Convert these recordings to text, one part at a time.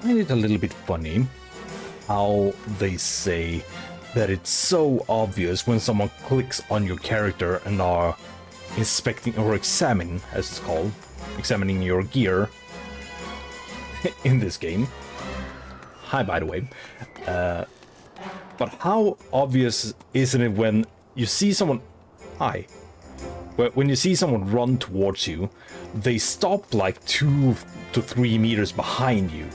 find it a little bit funny how they say that it's so obvious when someone clicks on your character and are inspecting or examining, as it's called, examining your gear in this game. Hi, by the way. But how obvious isn't it when you see someone... Hi. When you see someone run towards you, they stop like 2 to 3 meters behind you.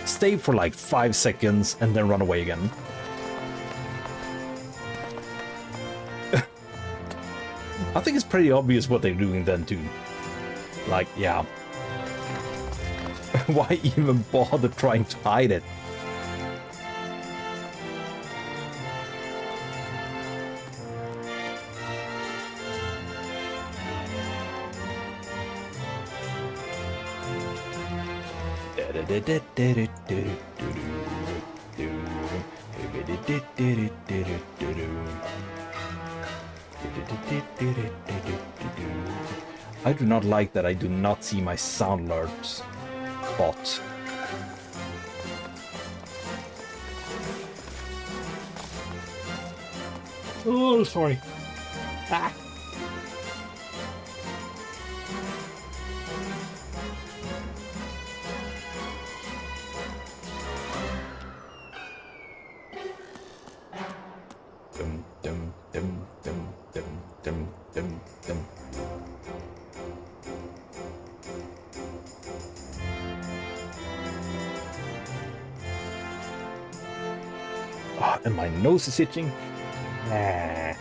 Stay for like 5 seconds and then run away again. I think it's pretty obvious what they're doing then too. Like, yeah. Why even bother trying to hide it? I do not like that I do not see my sound alerts bot. Oh, sorry. Ah. Dum dum dum dum dum dum dum dum. Ah, and my nose is itching. Nah.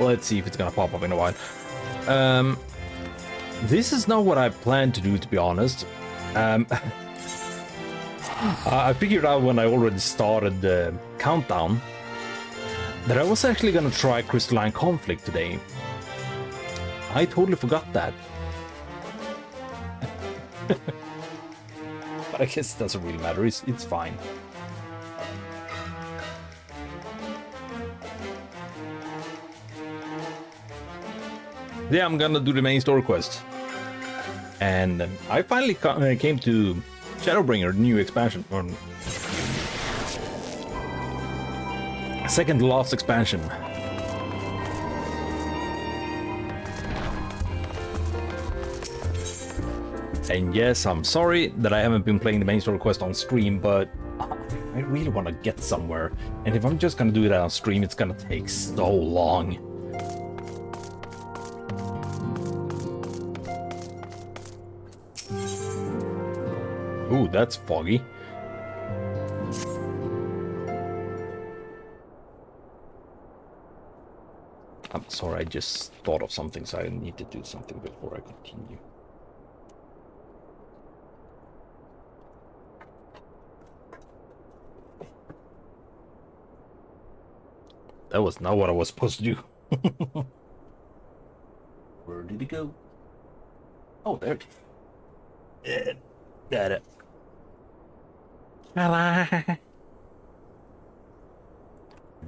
Let's see if it's gonna pop up in a while. This is not what I planned to do, to be honest. I figured out when I already started the countdown that I was actually gonna try Crystalline Conflict today. I totally forgot that. But I guess it doesn't really matter, it's fine. Yeah, I'm gonna do the main story quest. And I finally came to Shadowbringer, the new expansion. Or second to last expansion. And yes, I'm sorry that I haven't been playing the main story quest on stream, but I really want to get somewhere. And if I'm just gonna do that on stream, it's gonna take so long. Ooh, that's foggy. I'm sorry, I just thought of something, so I need to do something before I continue. That was not what I was supposed to do. Where did it go? Oh, there it is. Got it.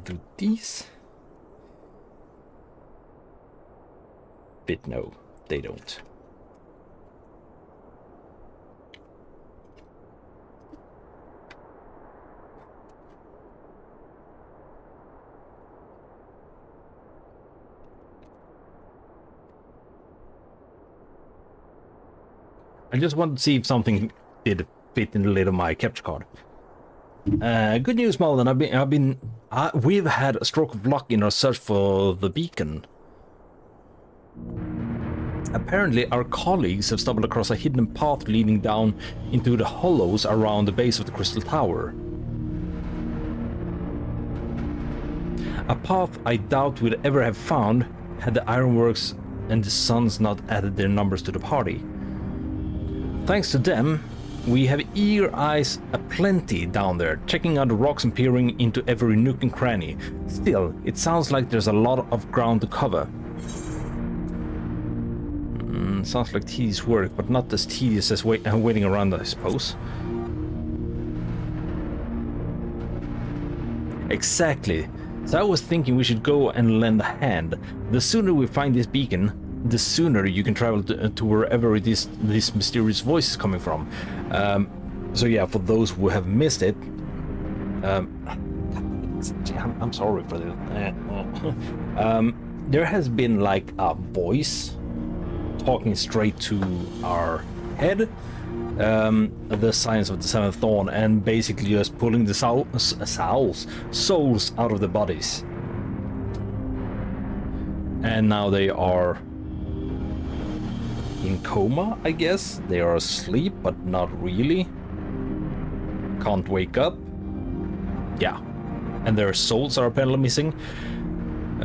Do these fit? No, they don't. I just wanted to see if something did fit in the lid of my capture card. Good news, Malden. We've had a stroke of luck in our search for the beacon. Apparently, our colleagues have stumbled across a hidden path leading down into the hollows around the base of the Crystal Tower. A path I doubt we'd ever have found had the Ironworks and the Suns not added their numbers to the party. Thanks to them, we have eager eyes aplenty down there, checking out the rocks and peering into every nook and cranny. Still, it sounds like there's a lot of ground to cover. Sounds like tedious work, but not as tedious as waiting around, I suppose. Exactly. So I was thinking we should go and lend a hand. The sooner we find this beacon, the sooner you can travel to wherever it is this mysterious voice is coming from. So yeah, for those who have missed it, I'm sorry for this. There has been like a voice talking straight to our head, the Science of the Seventh Dawn, and basically just pulling the souls out of the bodies. And now they are in coma, I guess. They are asleep, but not really. Can't wake up. Yeah. And their souls are apparently missing. Me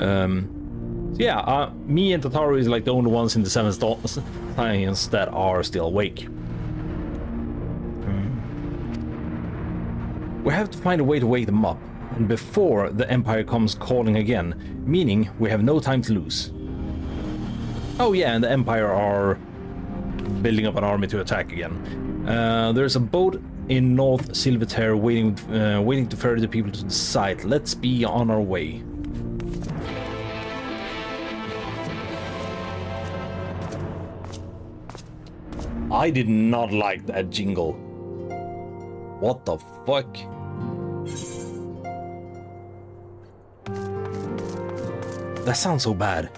and Tataru is like the only ones in the Seventh Science that are still awake. We have to find a way to wake them up, and before the Empire comes calling again, meaning we have no time to lose. Oh yeah, and the Empire are building up an army to attack again. There's a boat in North Silvertear waiting to ferry the people to the site. Let's be on our way. I did not like that jingle. What the fuck? That sounds so bad.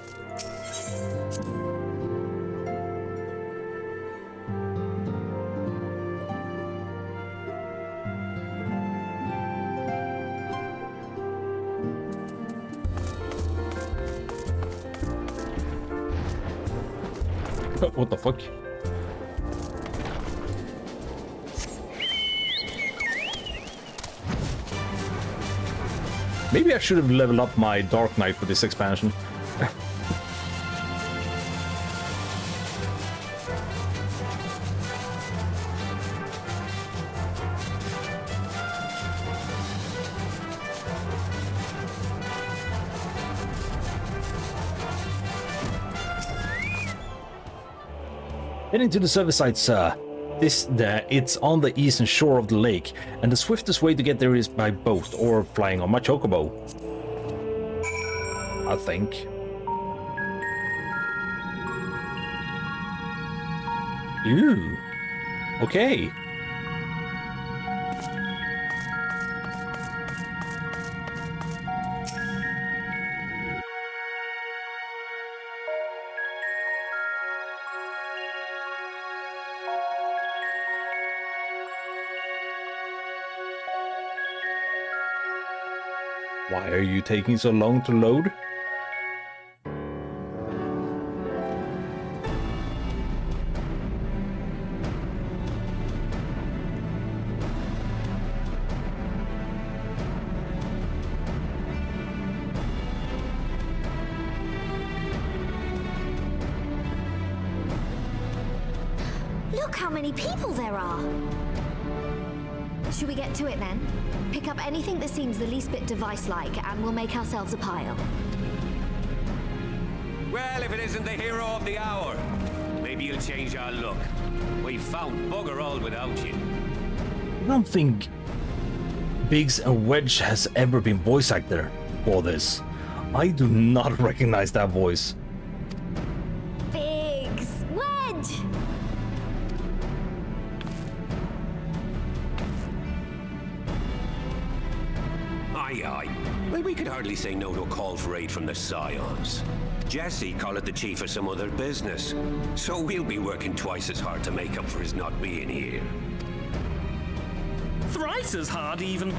What the fuck? Maybe I should have leveled up my Dark Knight for this expansion. Heading to the service site, sir. It's on the eastern shore of the lake, and the swiftest way to get there is by boat or flying on my chocobo. I think. Ooh. Okay. Why are you taking so long to load? Look how many people there are! Should we get to it then? Pick up anything that seems the least bit device-like, and we'll make ourselves a pile. Well, if it isn't the hero of the hour, maybe you'll change our look. We've found bugger all without you. I don't think Biggs and Wedge has ever been voice actor for this. I do not recognize that voice. Biggs! Wedge! Aye. Well, we could hardly say no to a call for aid from the Scions. Jesse called it the chief of some other business, so we'll be working twice as hard to make up for his not being here. Thrice as hard, even.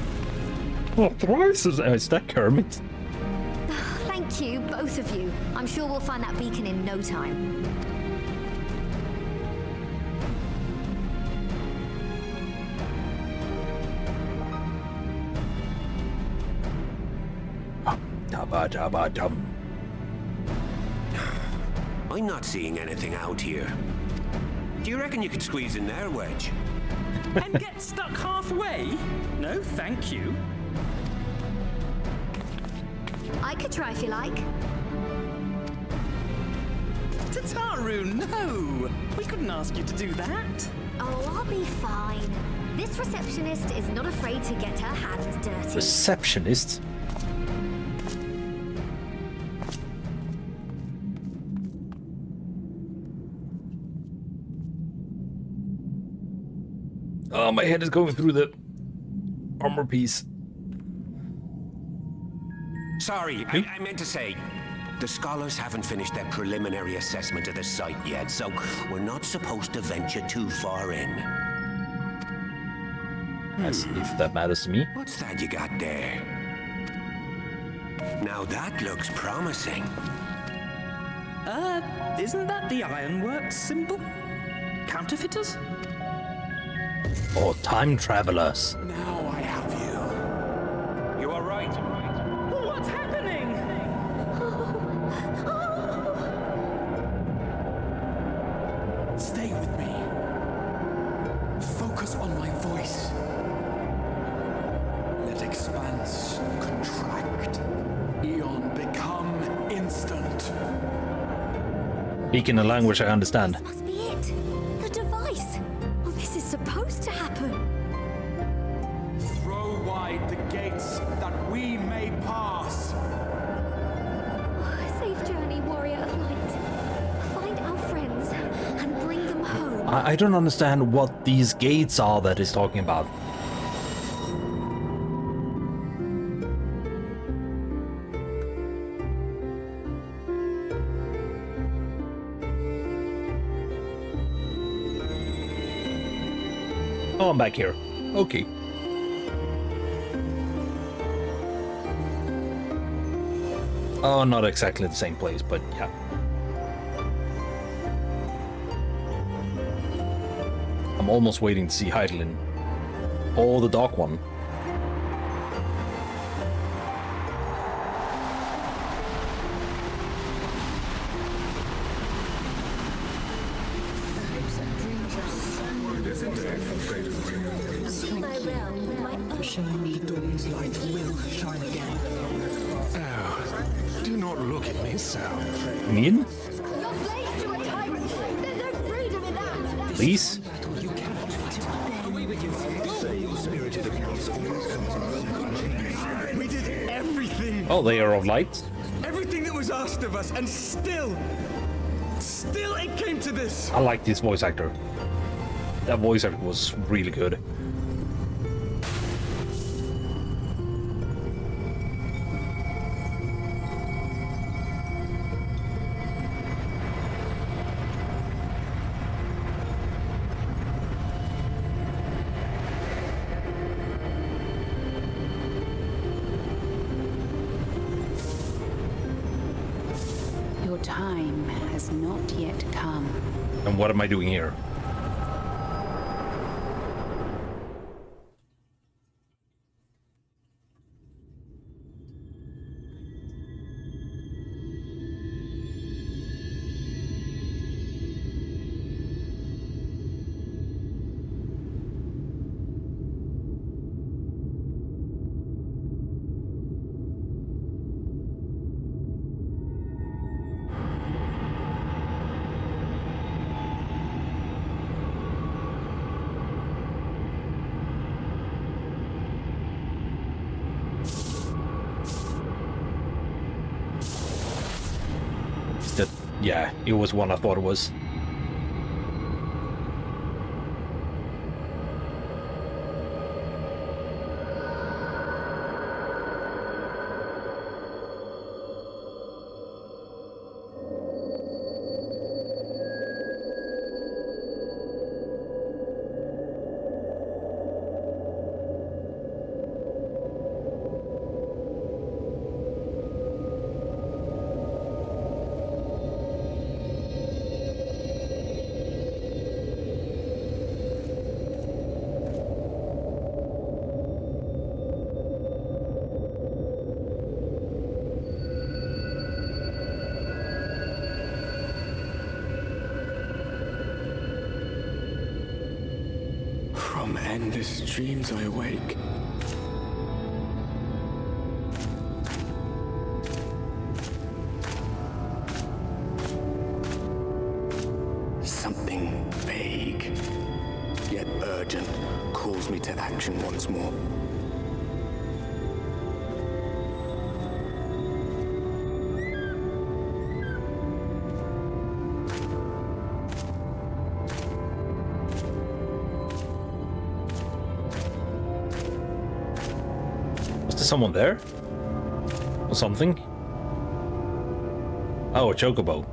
Oh, thrice as... is that Kermit? Thank you, both of you. I'm sure we'll find that beacon in no time. I'm not seeing anything out here. Do you reckon you could squeeze in there, Wedge? And get stuck halfway? No, thank you. I could try if you like. Tataru, no! We couldn't ask you to do that. Oh, I'll be fine. This receptionist is not afraid to get her hands dirty. Receptionist? Oh, my head is going through the armor piece. Sorry, I meant to say, the scholars haven't finished their preliminary assessment of the site yet, so we're not supposed to venture too far in. As if that matters to me. What's that you got there? Now that looks promising. Isn't that the ironworks symbol? Counterfeiters? Or time travelers. Now I have you. You are right. What's happening? Stay with me. Focus on my voice. Let expanse contract. Eon become instant. Speak in a language I understand. This must be it. The device. Well, this is supposed to happen. Throw wide the gates that we may pass. Safe journey, warrior of light. Find our friends and bring them home. I don't understand what these gates are that he's talking about. Oh, I'm back here. Okay. Oh, not exactly the same place, but yeah. I'm almost waiting to see Heidelin. Or the Dark One. Do not look at me so. Mean? Your slaves to a tyrant. There's no freedom in that. Please? We did everything. Oh, they are of light? Everything that was asked of us, and still it came to this. I like this voice actor. That voice actor was really good. Your time has not yet come. And what am I doing here? Yeah, it was one I thought it was. From endless dreams I awake. Something vague, yet urgent, calls me to action once more. there someone there? Or something? Oh, a chocobo.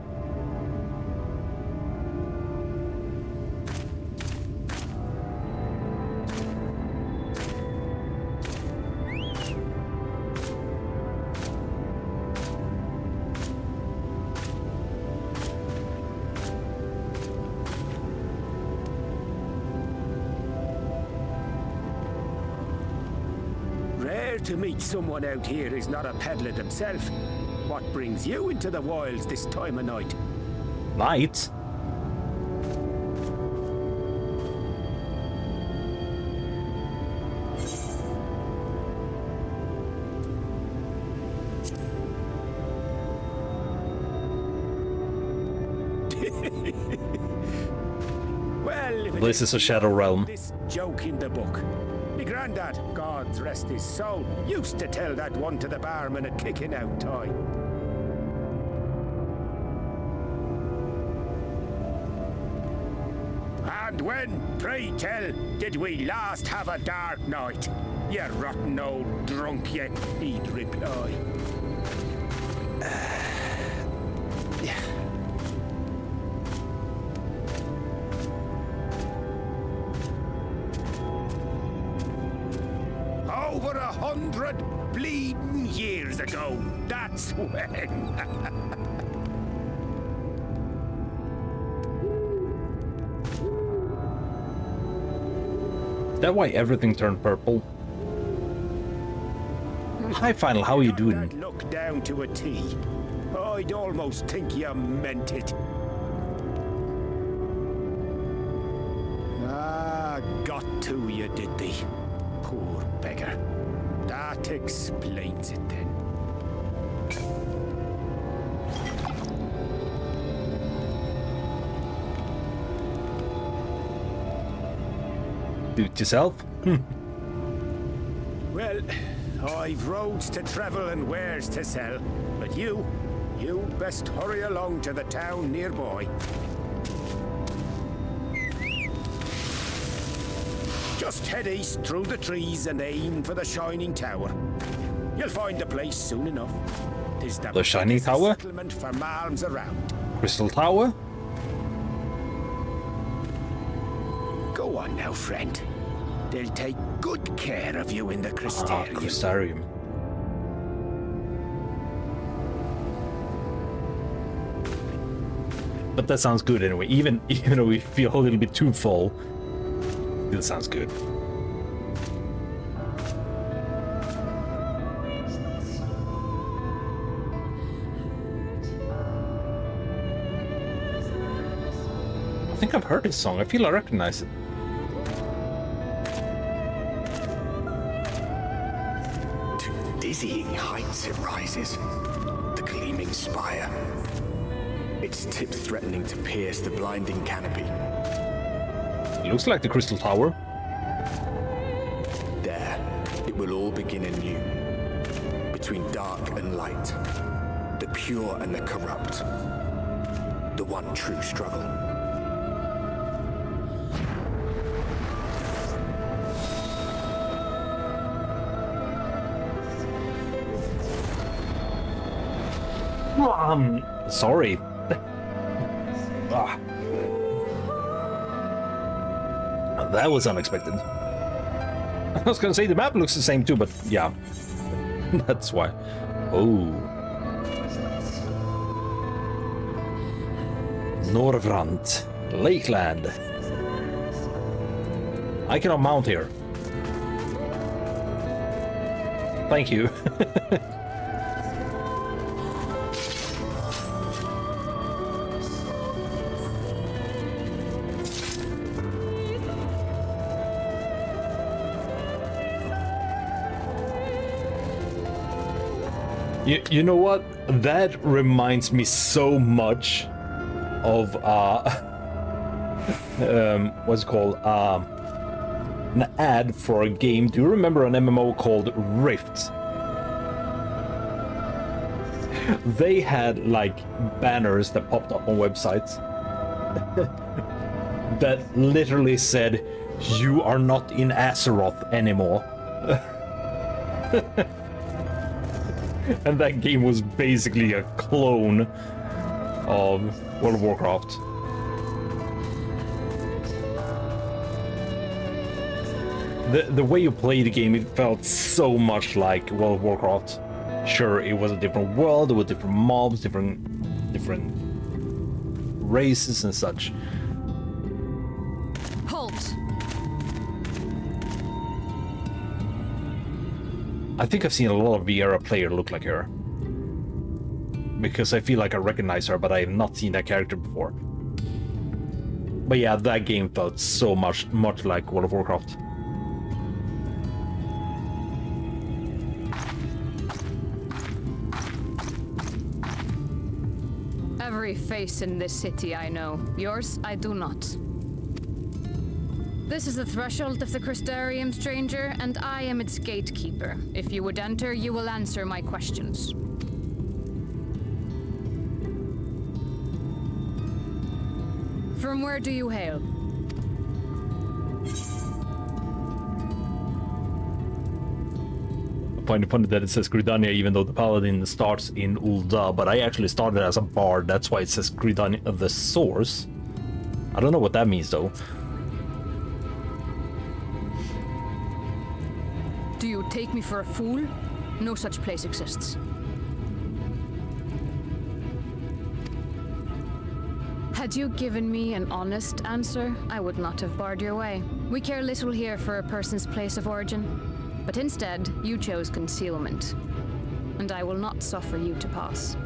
To meet someone out here who's not a peddler himself. What brings you into the wilds this time of night? Night? Well, if This is a shadow realm. this joke in the book. My granddad, God's rest his soul, used to tell that one to the barman at kicking out time. And when, pray tell, did we last have a dark night? You rotten old drunk, you, he'd reply. Over 100 bleeding years ago, that's when. Is that why everything turned purple? Hi, Final, how are you doing? That look down to a T. I'd almost think you meant it. Ah, got to you, did they? Poor beggar. That explains it then. Do it yourself? Well, I've roads to travel and wares to sell, but you best hurry along to the town nearby. Just head east through the trees and aim for the Shining Tower. You'll find the place soon enough. 'Tis The Shining biggest Tower? settlement for malms around. Crystal Tower? Go on now, friend. They'll take good care of you in the Crystarium. Crystarium. But that sounds good anyway. Even though we feel a little bit too full, it sounds good. I think I've heard this song. I feel I recognize it. To dizzying heights it rises, the gleaming spire. Its tip threatening to pierce the blinding canopy. It looks like the Crystal Tower. There, it will all begin anew. Between dark and light, the pure and the corrupt. The one true struggle. Sorry. Ah. That was unexpected. I was gonna say the map looks the same too, but yeah. That's why. Oh. Norvrant. Lakeland. I cannot mount here. Thank you. You know what? That reminds me so much of what's it called? An ad for a game. Do you remember an MMO called Rift? They had like banners that popped up on websites that literally said, "You are not in Azeroth anymore." And that game was basically a clone of World of Warcraft. The way you play the game, it felt so much like World of Warcraft. Sure, it was a different world with different mobs, different races and such. Halt! I think I've seen a lot of Viera player look like her. Because I feel like I recognize her, but I have not seen that character before. But yeah, that game felt so much like World of Warcraft. Every face in this city I know. Yours, I do not. This is the threshold of the Crystarium, stranger, and I am its gatekeeper. If you would enter, you will answer my questions. From where do you hail? I find it funny that it says Gridania even though the paladin starts in Ul'dah, but I actually started as a bard, that's why it says Gridania of the source. I don't know what that means though. Do you take me for a fool? No such place exists. Had you given me an honest answer, I would not have barred your way. We care little here for a person's place of origin. But instead, you chose concealment. And I will not suffer you to pass.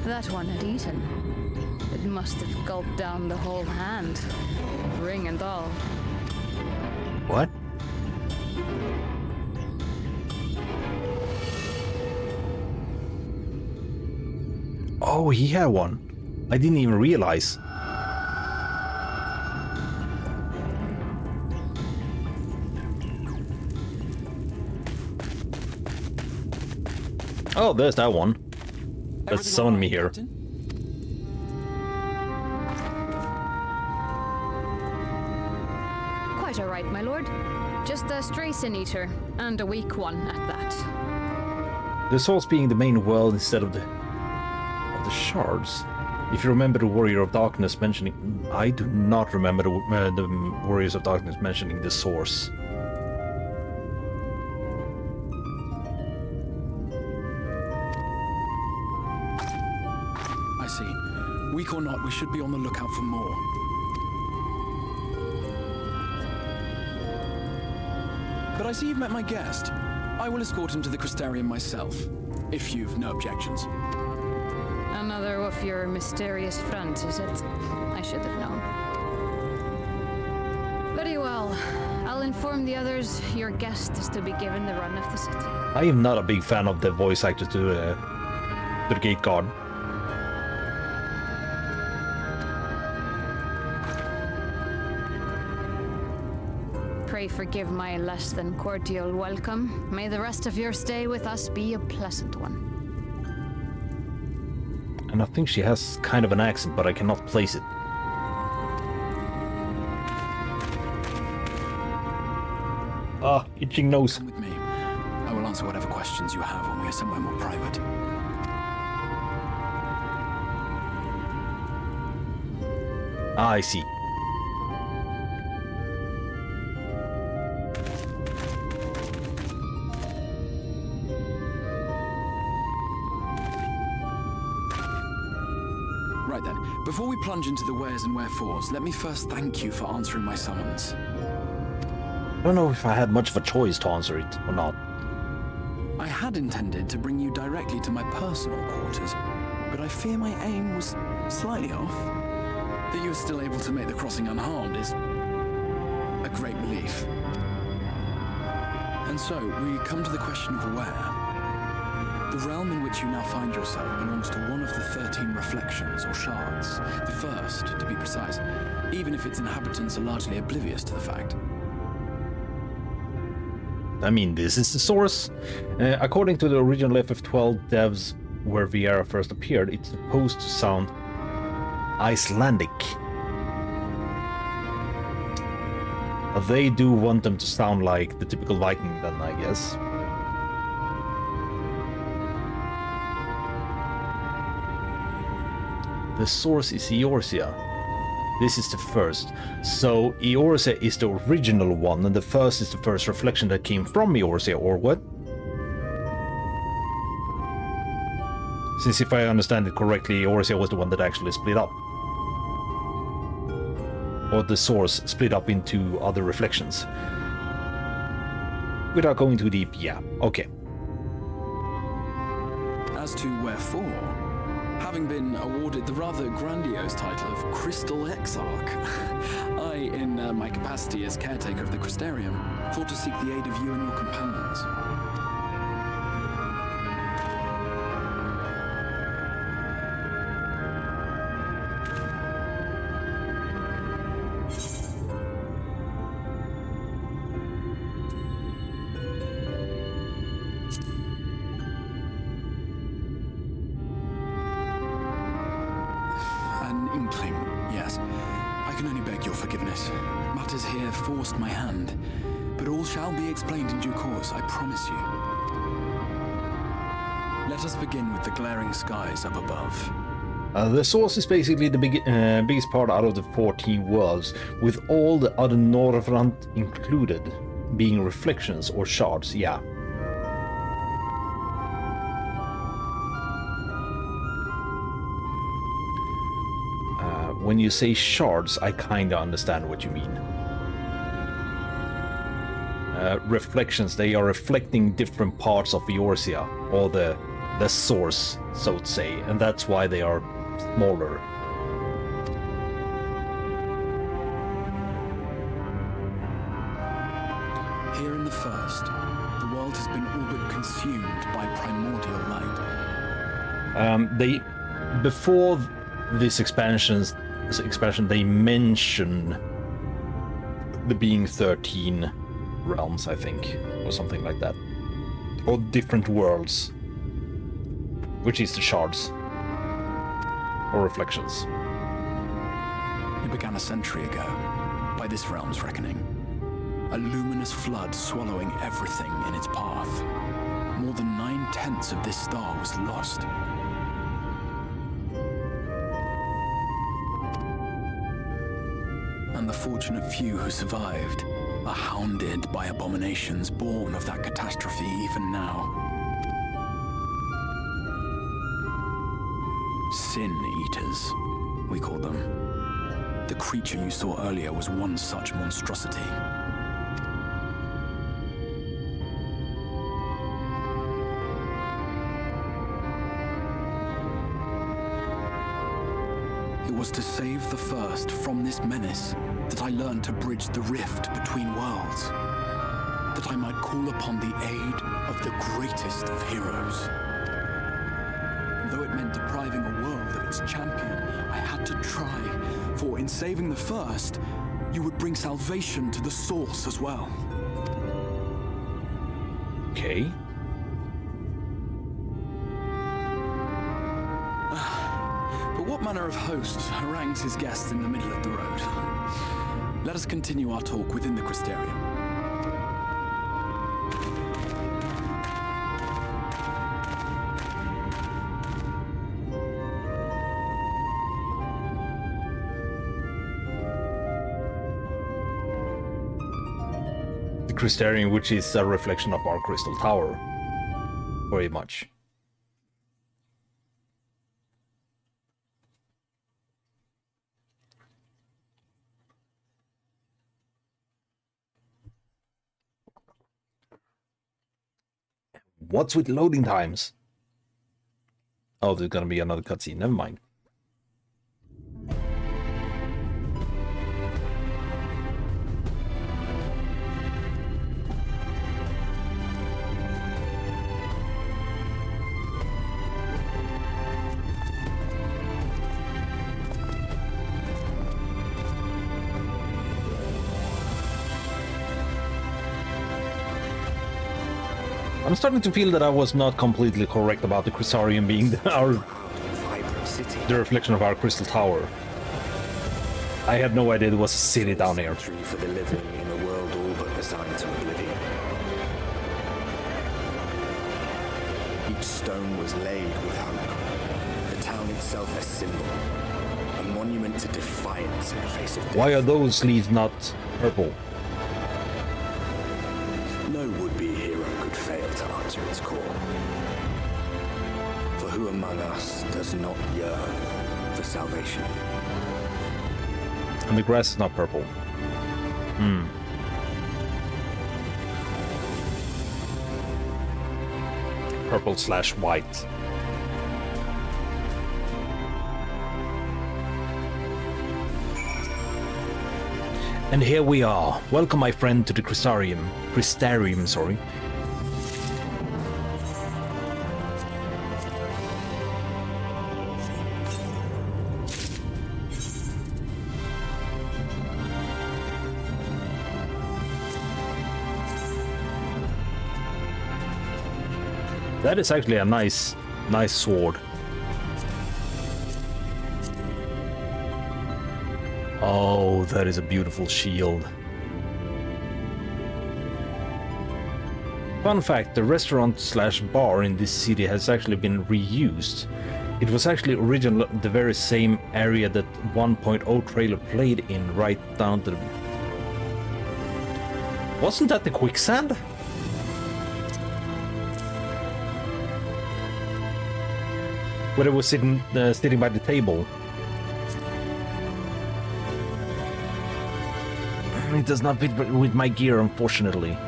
That one had eaten. It must have gulped down the whole hand, ring and all. What? Oh, he had one. I didn't even realize. Oh, there's that one. That's summoned me here. Quite all right, my lord. Just a stray sin eater, and a weak one at that. The souls being the main world instead of the shards. If you remember the Warrior of Darkness mentioning... I do not remember the Warriors of Darkness mentioning the source. I see. Weak or not, we should be on the lookout for more. But I see you've met my guest. I will escort him to the Crystarium myself, if you've no objections. Another of your mysterious fronts, is it? I should have known. Very well. I'll inform the others your guest is to be given the run of the city. I am not a big fan of the voice actor to the gate guard. Pray forgive my less than cordial welcome. May the rest of your stay with us be a pleasant one. And I think she has kind of an accent, but I cannot place it. Ah, itching nose. Come with me. I will answer whatever questions you have when we are somewhere more private. Ah, I see. Right then, before we plunge into the wheres and wherefores, let me first thank you for answering my summons. I don't know if I had much of a choice to answer it or not. I had intended to bring you directly to my personal quarters, but I fear my aim was slightly off. That you were still able to make the crossing unharmed is a great relief. And so, we come to the question of where. The realm in which you now find yourself belongs to one of the 13 reflections, or shards. The first, to be precise, even if its inhabitants are largely oblivious to the fact. I mean, this is the source. According to the original FF12 devs where Viera first appeared, it's supposed to sound Icelandic. They do want them to sound like the typical Viking then, I guess. The source is Eorzea. This is the first. So Eorzea is the original one, and the first is the first reflection that came from Eorzea, or what? Since if I understand it correctly, Eorzea was the one that actually split up. Or the source split up into other reflections. Without going too deep, yeah, okay. As to wherefore, having been awarded the rather grandiose title of Crystal Exarch, I, in my capacity as caretaker of the Crystarium, thought to seek the aid of you and your companions. Forced my hand, but all shall be explained in due course, I promise you. Let us begin with the glaring skies up above. The source is basically the biggest part out of the 14 worlds, with all the other Northrend included, being reflections or shards, yeah. When you say shards, I kinda understand what you mean. Reflections, they are reflecting different parts of Eorzea, or the source, so to say, and that's why they are smaller. Here in the first, the world has been all but consumed by primordial light. Before this expansion, they mention the being 13 realms, I think, or something like that, or different worlds, which is the shards or reflections. It began a century ago, by this realm's reckoning. A luminous flood swallowing everything in its path. More than 9/10 of this star was lost. And the fortunate few who survived are hounded by abominations born of that catastrophe even now. Sin Eaters, we call them. The creature you saw earlier was one such monstrosity. It was to save the first from this menace that I learned to bridge the rift between worlds, that I might call upon the aid of the greatest of heroes. And though it meant depriving a world of its champion, I had to try, for in saving the first, you would bring salvation to the source as well. Okay. But what manner of host harangues his guests in the middle of the road? Let us continue our talk within the Crystarium. The Crystarium, which is a reflection of our Crystal Tower, very much. What's with loading times? Oh, there's gonna be another cutscene. Never mind. I'm starting to feel that I was not completely correct about the Crystarium being the reflection of our Crystal Tower. I had no idea there was a city down here. For the living in a world all but resigned to oblivion. Each stone was laid with hope. The town itself a symbol, a monument to defiance in the face of death. Why are those leaves not purple? No would-be hero could fail to answer its call. For who among us does not yearn for salvation? And the grass is not purple. Purple/white. And here we are. Welcome, my friend, to the Crystarium. Sorry. That is actually a nice sword. Oh, that is a beautiful shield. Fun fact, the restaurant/bar in this city has actually been reused. It was actually originally the very same area that 1.0 trailer played in, right down to the... Wasn't that the quicksand? Where it was sitting by the table. It does not fit with my gear, unfortunately.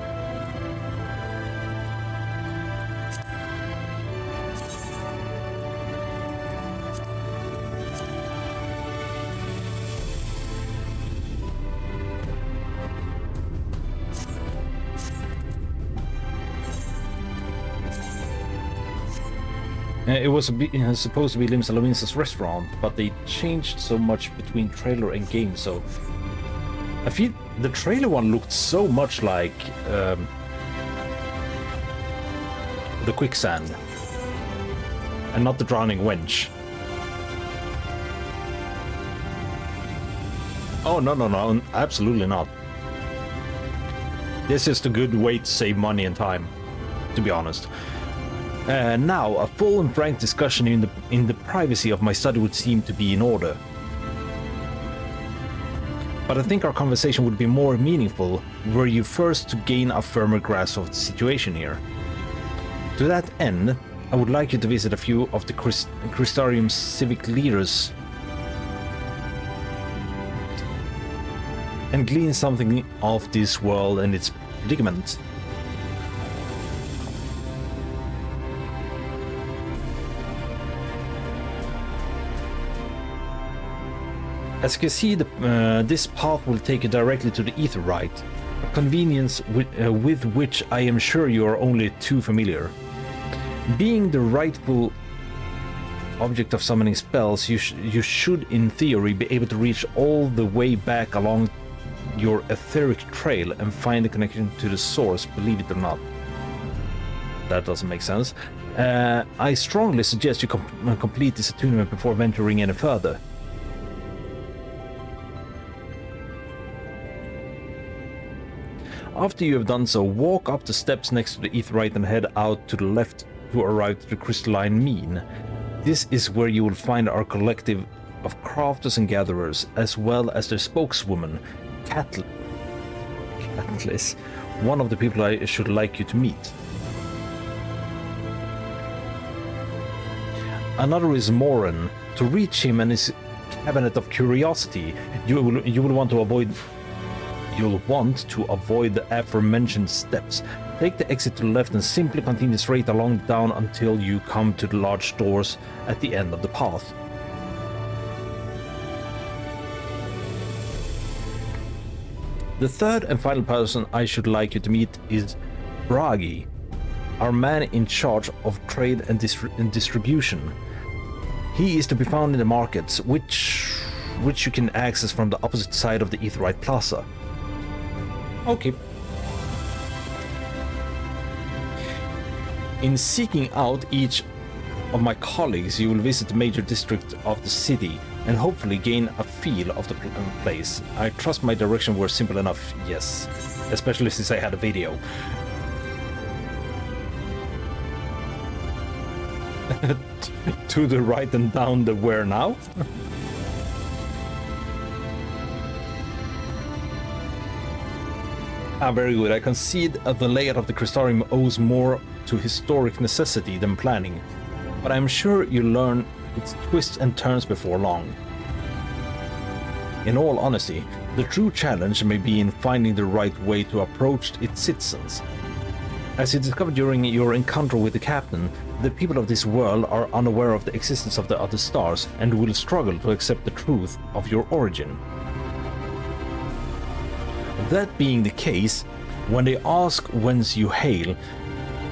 It was supposed to be Lim Salaminsa's restaurant, but they changed so much between trailer and game, so... I feel the trailer one looked so much like the quicksand, and not the drowning wench. Oh, no, absolutely not. This is the good way to save money and time, to be honest. Now, a full and frank discussion in the privacy of my study would seem to be in order. But I think our conversation would be more meaningful were you first to gain a firmer grasp of the situation here. To that end, I would like you to visit a few of the Crystarium's civic leaders and glean something of this world and its predicament. As you can see, this path will take you directly to the Aetheryte, a convenience with which I am sure you are only too familiar. Being the rightful object of summoning spells, you should, in theory, be able to reach all the way back along your etheric trail and find the connection to the source, believe it or not. That doesn't make sense. I strongly suggest you complete this attunement before venturing any further. After you have done so, walk up the steps next to the Aetheryte and head out to the left to arrive at the crystalline mean. This is where you will find our collective of crafters and gatherers, as well as their spokeswoman, Catlis, one of the people I should like you to meet. Another is Moran. To reach him and his cabinet of curiosity, you will want to avoid the aforementioned steps. Take the exit to the left and simply continue straight along down until you come to the large doors at the end of the path. The third and final person I should like you to meet is Bragi, our man in charge of trade and distribution. He is to be found in the markets, which you can access from the opposite side of the Aetheryte Plaza. In seeking out each of my colleagues, you will visit the major district of the city and hopefully gain a feel of the place. I trust my direction were simple enough, yes. Especially since I had a video. To the right and down the where now? Very good. I concede the layout of the Crystarium owes more to historic necessity than planning, but I'm sure you'll learn its twists and turns before long. In all honesty, the true challenge may be in finding the right way to approach its citizens. As you discovered during your encounter with the captain, the people of this world are unaware of the existence of the other stars and will struggle to accept the truth of your origin. That being the case, when they ask whence you hail,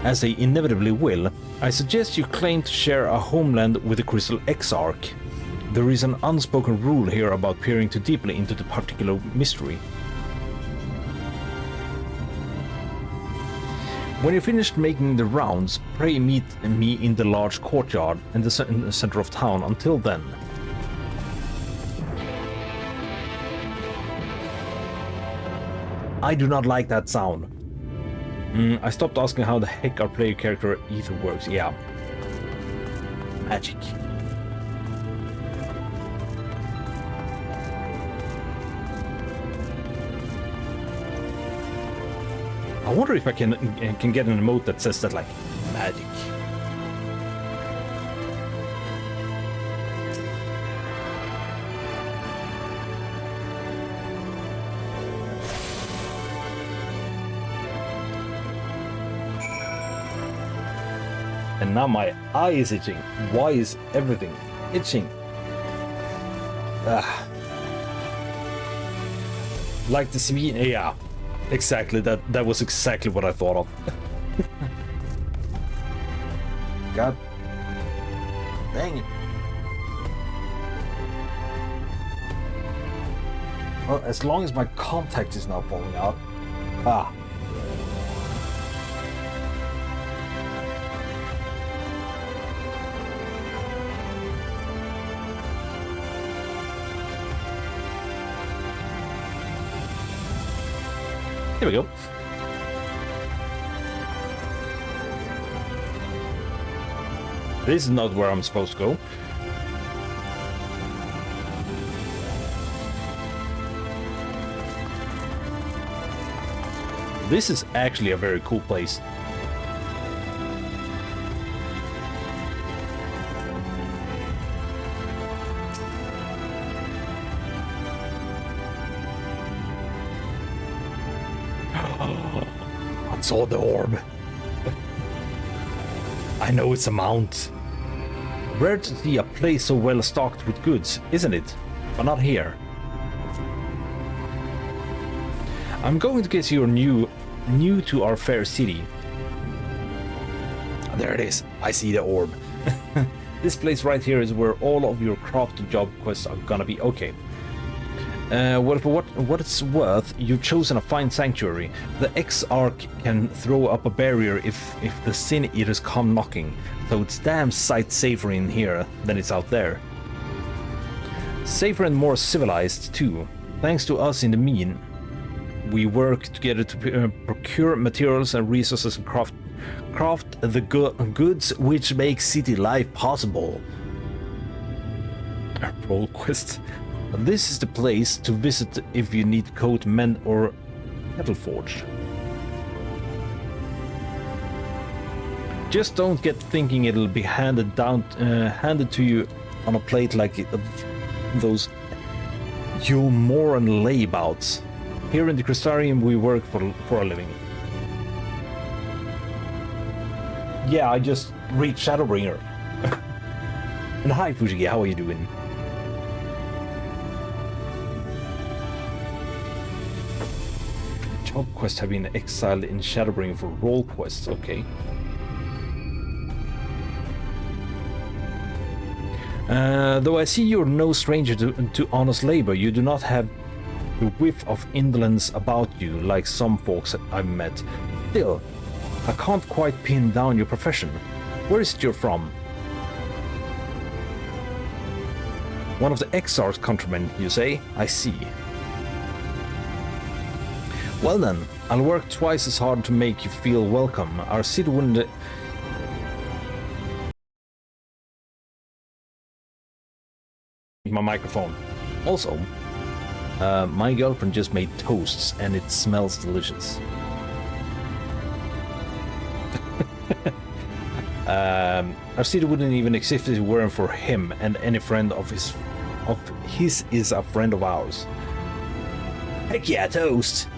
as they inevitably will, I suggest you claim to share a homeland with the Crystal Exarch. There is an unspoken rule here about peering too deeply into the particular mystery. When you're finished making the rounds, pray meet me in the large courtyard in the center of town. Until then. I do not like that sound. I stopped asking how the heck our player character Ether works. Yeah. Magic. I wonder if I can get an emote that says that, like, magic. And now my eye is itching. Why is everything itching? Like the SWE, yeah. Exactly, that was exactly what I thought of. God dang it. Well, as long as my contact is not falling out. Ah. Here we go. This is not where I'm supposed to go. This is actually a very cool place. I saw the orb. I know it's a mount. Rare to see a place so well stocked with goods, isn't it? But not here. I'm going to guess you're new to our fair city. There it is. I see the orb. This place right here is where all of your craft job quests are gonna be. Okay. Well, for what it's worth, you've chosen a fine sanctuary. The Exarch can throw up a barrier if the Sin Eaters come knocking, so it's damn sight safer in here than it's out there. Safer and more civilized too. Thanks to us in the mean, we work together to procure materials and resources and craft the goods which make city life possible. Roll quest. This is the place to visit if you need coat, mend, or metal forge. Just don't get thinking it'll be handed to you on a plate like those Moran layabouts. Here in the Crystarium, we work for a living. Yeah, I just reached Shadowbringer. And hi, Fujigi, how are you doing? Job quests have been exiled in Shadowbringer for role quests, okay. Though I see you're no stranger to honest labor, you do not have the whiff of indolence about you like some folks I've met. Still, I can't quite pin down your profession. Where is it you're from? One of the Exarch's countrymen, you say? I see. Well then, I'll work twice as hard to make you feel welcome. Our city wouldn't... My microphone. Also, my girlfriend just made toasts and it smells delicious. Our city wouldn't even exist if it weren't for him, and any friend of his is a friend of ours. Heck yeah, toast!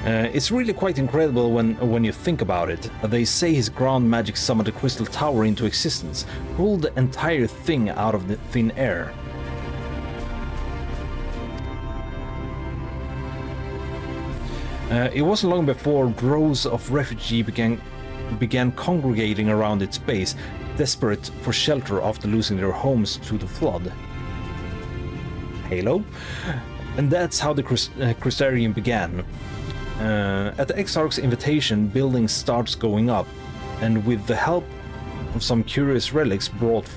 It's really quite incredible when you think about it. They say his ground magic summoned the Crystal Tower into existence, pulled the entire thing out of the thin air. It wasn't long before droves of refugees began congregating around its base, desperate for shelter after losing their homes to the flood. Halo? And that's how the Crystarium began. At the Exarch's invitation, buildings starts going up, and with the help of some curious relics brought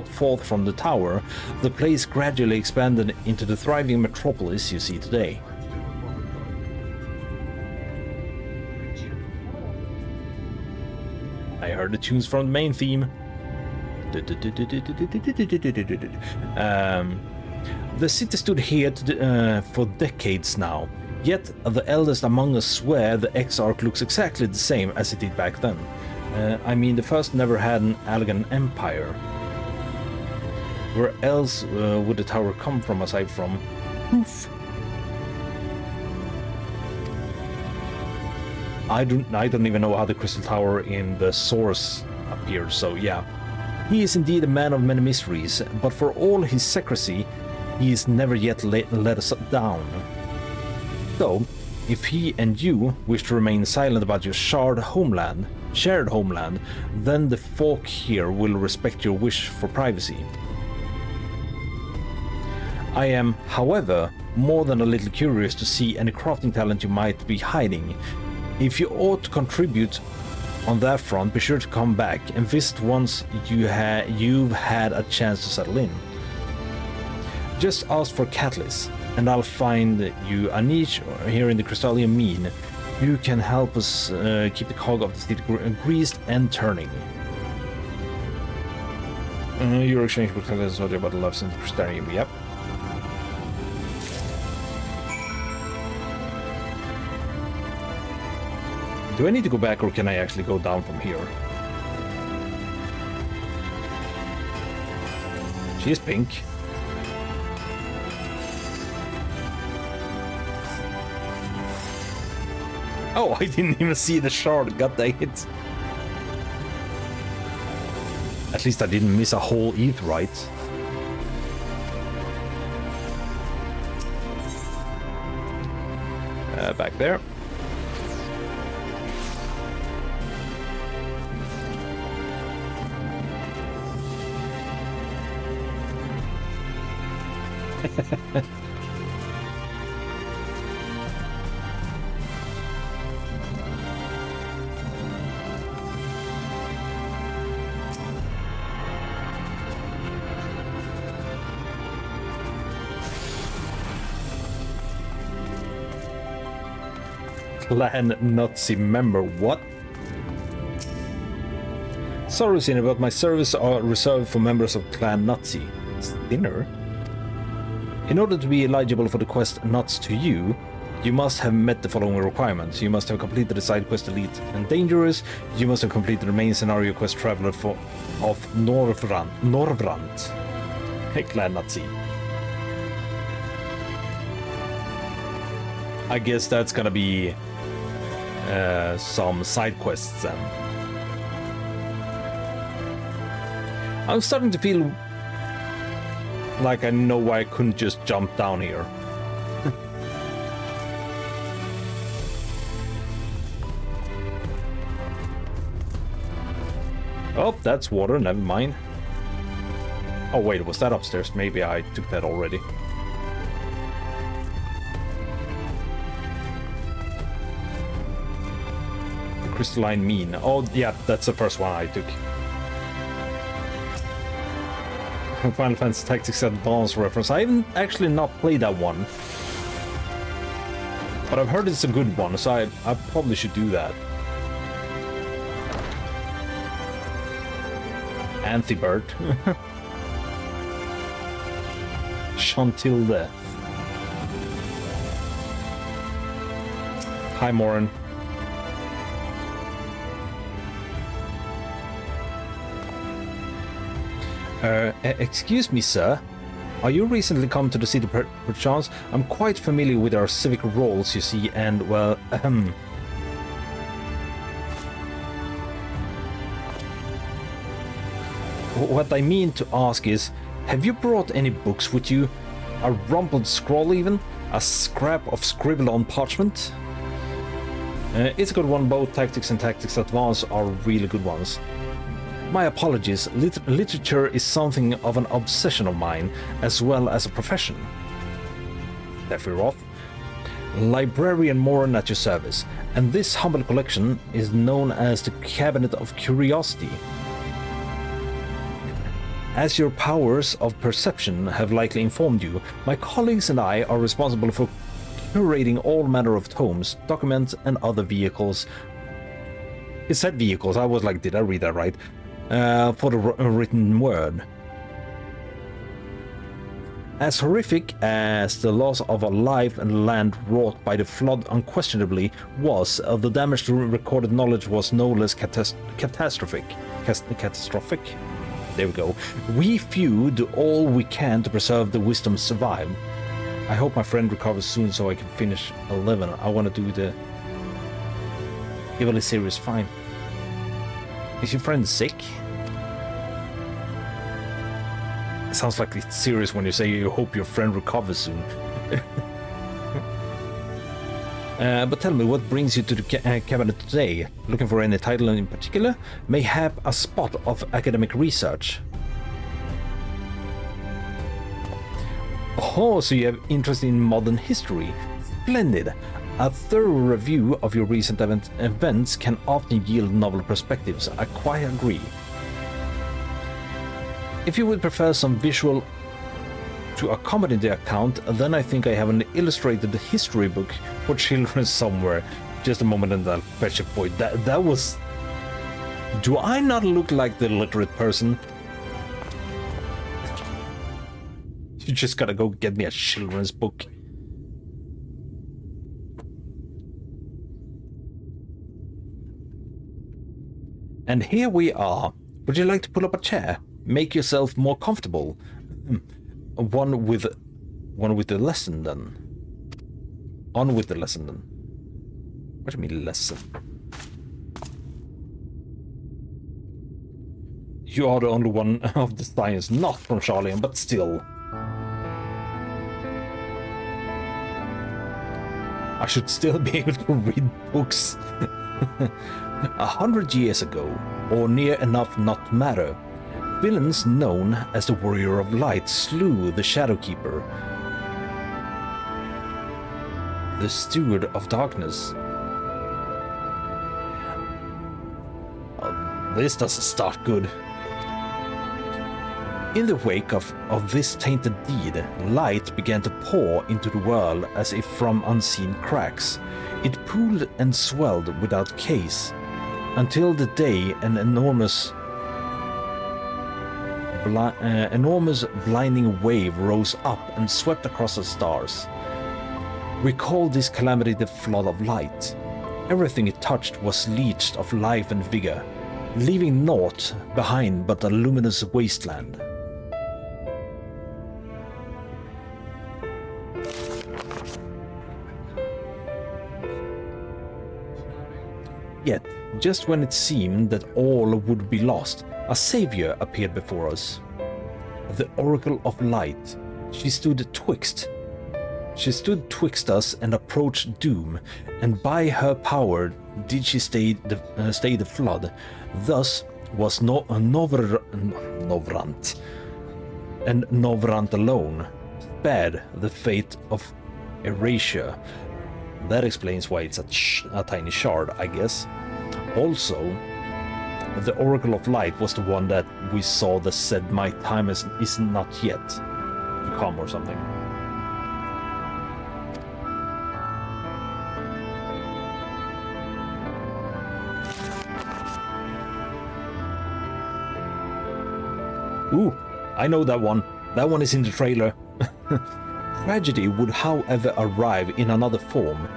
forth from the tower, the place gradually expanded into the thriving metropolis you see today. I heard the tunes from the main theme. The city stood here for decades now. Yet, the eldest among us swear the Exarch looks exactly the same as it did back then. I mean, the first never had an elegant empire. Where else would the tower come from aside from poof? I don't even know how the Crystal Tower in the source appeared, so yeah. He is indeed a man of many mysteries, but for all his secrecy, he has never yet let us down. So, if he and you wish to remain silent about your shared homeland, then the folk here will respect your wish for privacy. I am, however, more than a little curious to see any crafting talent you might be hiding. If you ought to contribute on that front, be sure to come back and visit once you've had a chance to settle in. Just ask for Catalyst, and I'll find you a niche here in the Crystalium Mean. You can help us keep the cog of the city greased and turning. Your exchange with Catalyst is about the loves in the Crystalium, yep. Do I need to go back, or can I actually go down from here? She is pink. Oh, I didn't even see the shard. God dang it. At least I didn't miss a whole Aetheryte. Back there. Clan Nazi member, what? Sorry, Sinner, but my services are reserved for members of Clan Nazi. Sinner? In order to be eligible for the quest Nuts to You, you must have met the following requirements. You must have completed the side quest Elite and Dangerous. You must have completed the main scenario quest Traveler of Norvrant. Clan Nazi. I guess that's gonna be some side quests then. I'm starting to feel like I know why I couldn't just jump down here. Oh, that's water, never mind. Oh wait, was that upstairs? Maybe I took that already. crystalline mean? Oh, yeah, that's the first one I took. Final Fantasy Tactics Advance reference. I haven't actually not played that one. But I've heard it's a good one, so I probably should do that. Anthibert. Chantilde. Hi, Morin. Excuse me, sir. Are you recently come to the city perchance? I'm quite familiar with our civic roles, you see, and, well, What I mean to ask is, have you brought any books with you? A rumpled scroll even? A scrap of scribble on parchment? It's a good one. Both Tactics and Tactics Advance are really good ones. My apologies, literature is something of an obsession of mine, as well as a profession. Sephiroth. Librarian Morin at your service, and this humble collection is known as the Cabinet of Curiosity. As your powers of perception have likely informed you, my colleagues and I are responsible for curating all manner of tomes, documents, and other vehicles. It said vehicles, I was like, did I read that right? For the written word. As horrific as the loss of a life and land wrought by the flood unquestionably was, the damage to recorded knowledge was no less catastrophic. Catastrophic? There we go. We few do all we can to preserve the wisdom survive. I hope my friend recovers soon so I can finish 11. I want to do the Evilly Serious fine. Is your friend sick? It sounds like it's serious when you say you hope your friend recovers soon. But tell me, what brings you to the cabinet today? Looking for any title in particular? Mayhap a spot of academic research? Oh, so you have interest in modern history. Splendid. A thorough review of your recent events can often yield novel perspectives. I quite agree. If you would prefer some visual to accompany the account, then I think I have an illustrated history book for children somewhere. Just a moment and I'll fetch it for you. That was... Do I not look like the literate person? You just gotta go get me a children's book. And here we are. Would you like to pull up a chair? Make yourself more comfortable. One with the lesson then. On with the lesson then. What do you mean lesson? You are the only one of the science not from Charlian, but still. I should still be able to read books. 100 years ago, or near enough not to matter, villains known as the Warrior of Light slew the Shadowkeeper, the Steward of Darkness. This doesn't start good. In the wake of this tainted deed, light began to pour into the world as if from unseen cracks. It pooled and swelled without case, until the day an enormous blinding wave rose up and swept across the stars. We call this calamity the Flood of Light. Everything it touched was leached of life and vigor, leaving naught behind but a luminous wasteland. Yet, just when it seemed that all would be lost, a savior appeared before us. The Oracle of Light. She stood twixt us and approached doom, and by her power did she stay the flood. Thus was Novrant, and Novrant alone spared the fate of erasure. That explains why it's a tiny shard, I guess. Also, the Oracle of Light was the one that we saw that said my time is not yet to come or something. Ooh, I know that one. That one is in the trailer. Tragedy would, however, arrive in another form.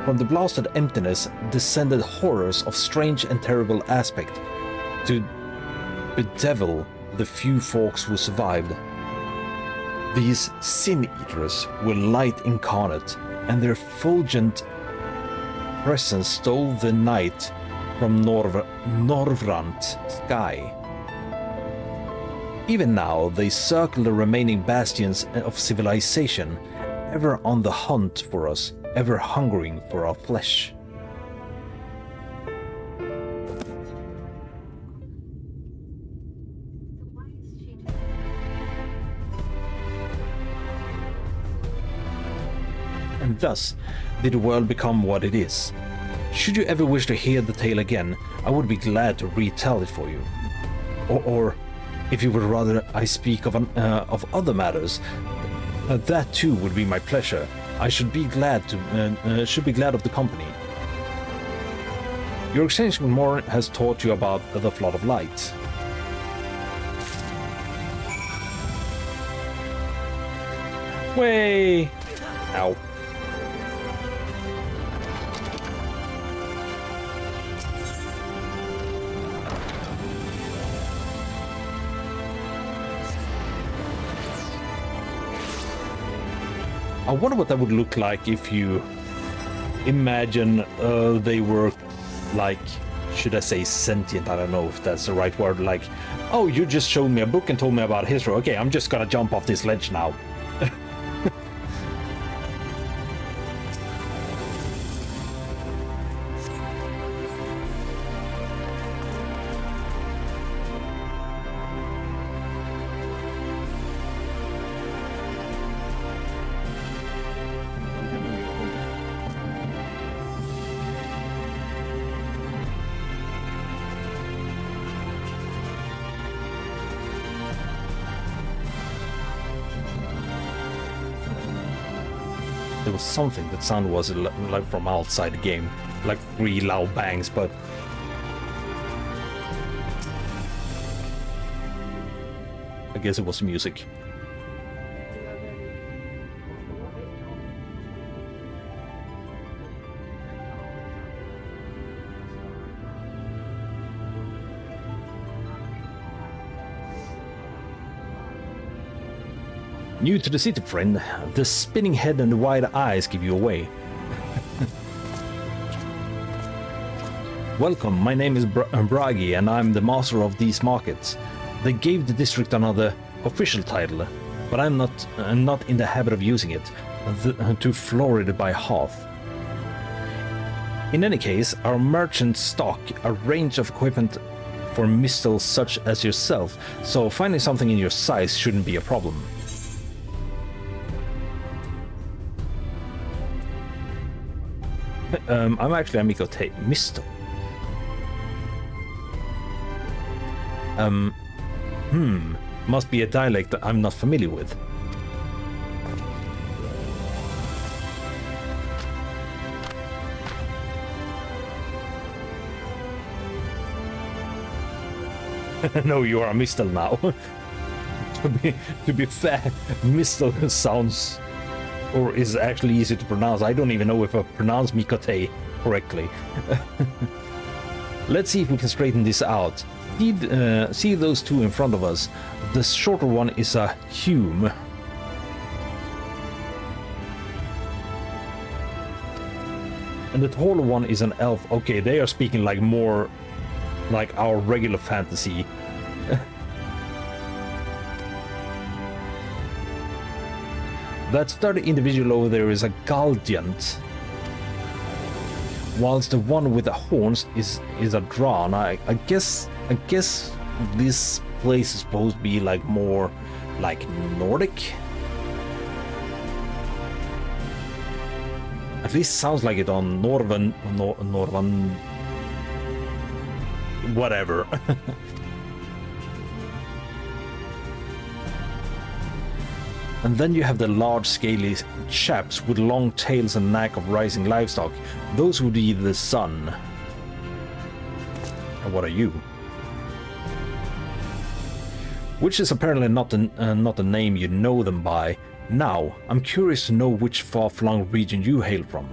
From the blasted emptiness descended horrors of strange and terrible aspect to bedevil the few folks who survived. These sin-eaters were light incarnate, and their fulgent presence stole the night from Norvrant sky. Even now, they circle the remaining bastions of civilization, ever on the hunt for us, ever hungering for our flesh. And thus did the world become what it is. Should you ever wish to hear the tale again, I would be glad to retell it for you. Or if you would rather I speak of other matters, that too would be my pleasure. I should be glad of the company. Your exchange with Morin has taught you about the flood of light. Way! Ow. I wonder what that would look like if you imagine they were like, should I say sentient? I don't know if that's the right word. Like, oh, you just showed me a book and told me about history. Okay, I'm just gonna jump off this ledge now. There was something that sound was like from outside the game, like 3 loud bangs, but I guess it was music. New to the city, friend. The spinning head and the wide eyes give you away. Welcome, my name is Bragi, and I'm the master of these markets. They gave the district another official title, but I'm not in the habit of using it, to floor it by half. In any case, our merchants stock a range of equipment for mistles such as yourself, so finding something in your size shouldn't be a problem. I'm actually a Mikote Mistle. Must be a dialect that I'm not familiar with. No, you are a Mistle now. to be fair, Mistle sounds, or is actually easy to pronounce. I don't even know if I pronounce Mikote correctly. Let's see if we can straighten this out. See those two in front of us. The shorter one is a Hume. And the taller one is an elf. Okay, they are speaking like more like our regular fantasy. That sturdy individual over there is a Galdiant, whilst the one with the horns is a Dran. I guess this place is supposed to be like more like Nordic. At least sounds like it on Norvan whatever. And then you have the large scaly chaps with long tails and knack of rising livestock. Those would be the sun. And what are you? Which is apparently not the name you know them by. Now, I'm curious to know which far-flung region you hail from.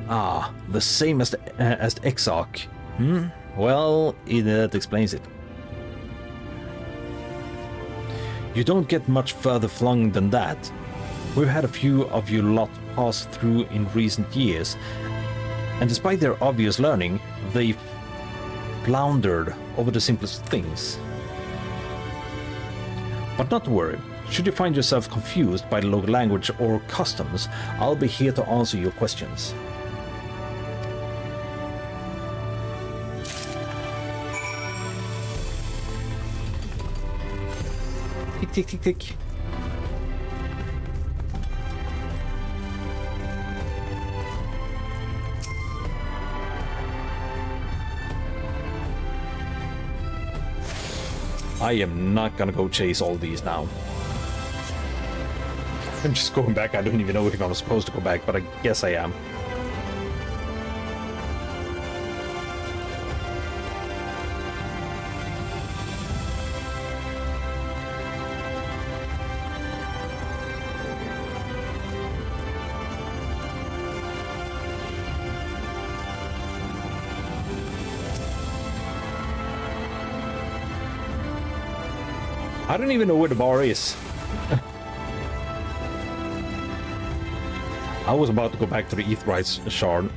Ah, the same as the Exarch. Well, that explains it. You don't get much further flung than that. We've had a few of your lot pass through in recent years, and despite their obvious learning, they've floundered over the simplest things. But not to worry. Should you find yourself confused by the local language or customs, I'll be here to answer your questions. Tick, tick, tick, tick. I am not gonna go chase all these now. I'm just going back. I don't even know if I'm supposed to go back, but I guess I am. I don't even know where the bar is. I was about to go back to the Aetheryte shard.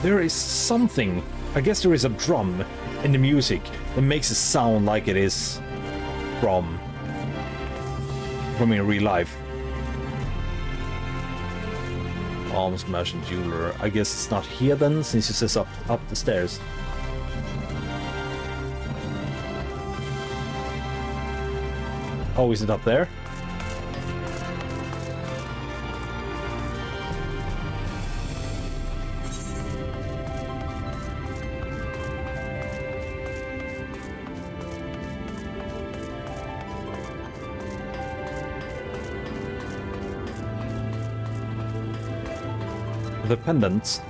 There is something. I guess there is a drum in the music that makes it sound like it is from in real life. Arms merchant jeweler. I guess it's not here then, since it says up the stairs. Oh, is it up there? The pendants.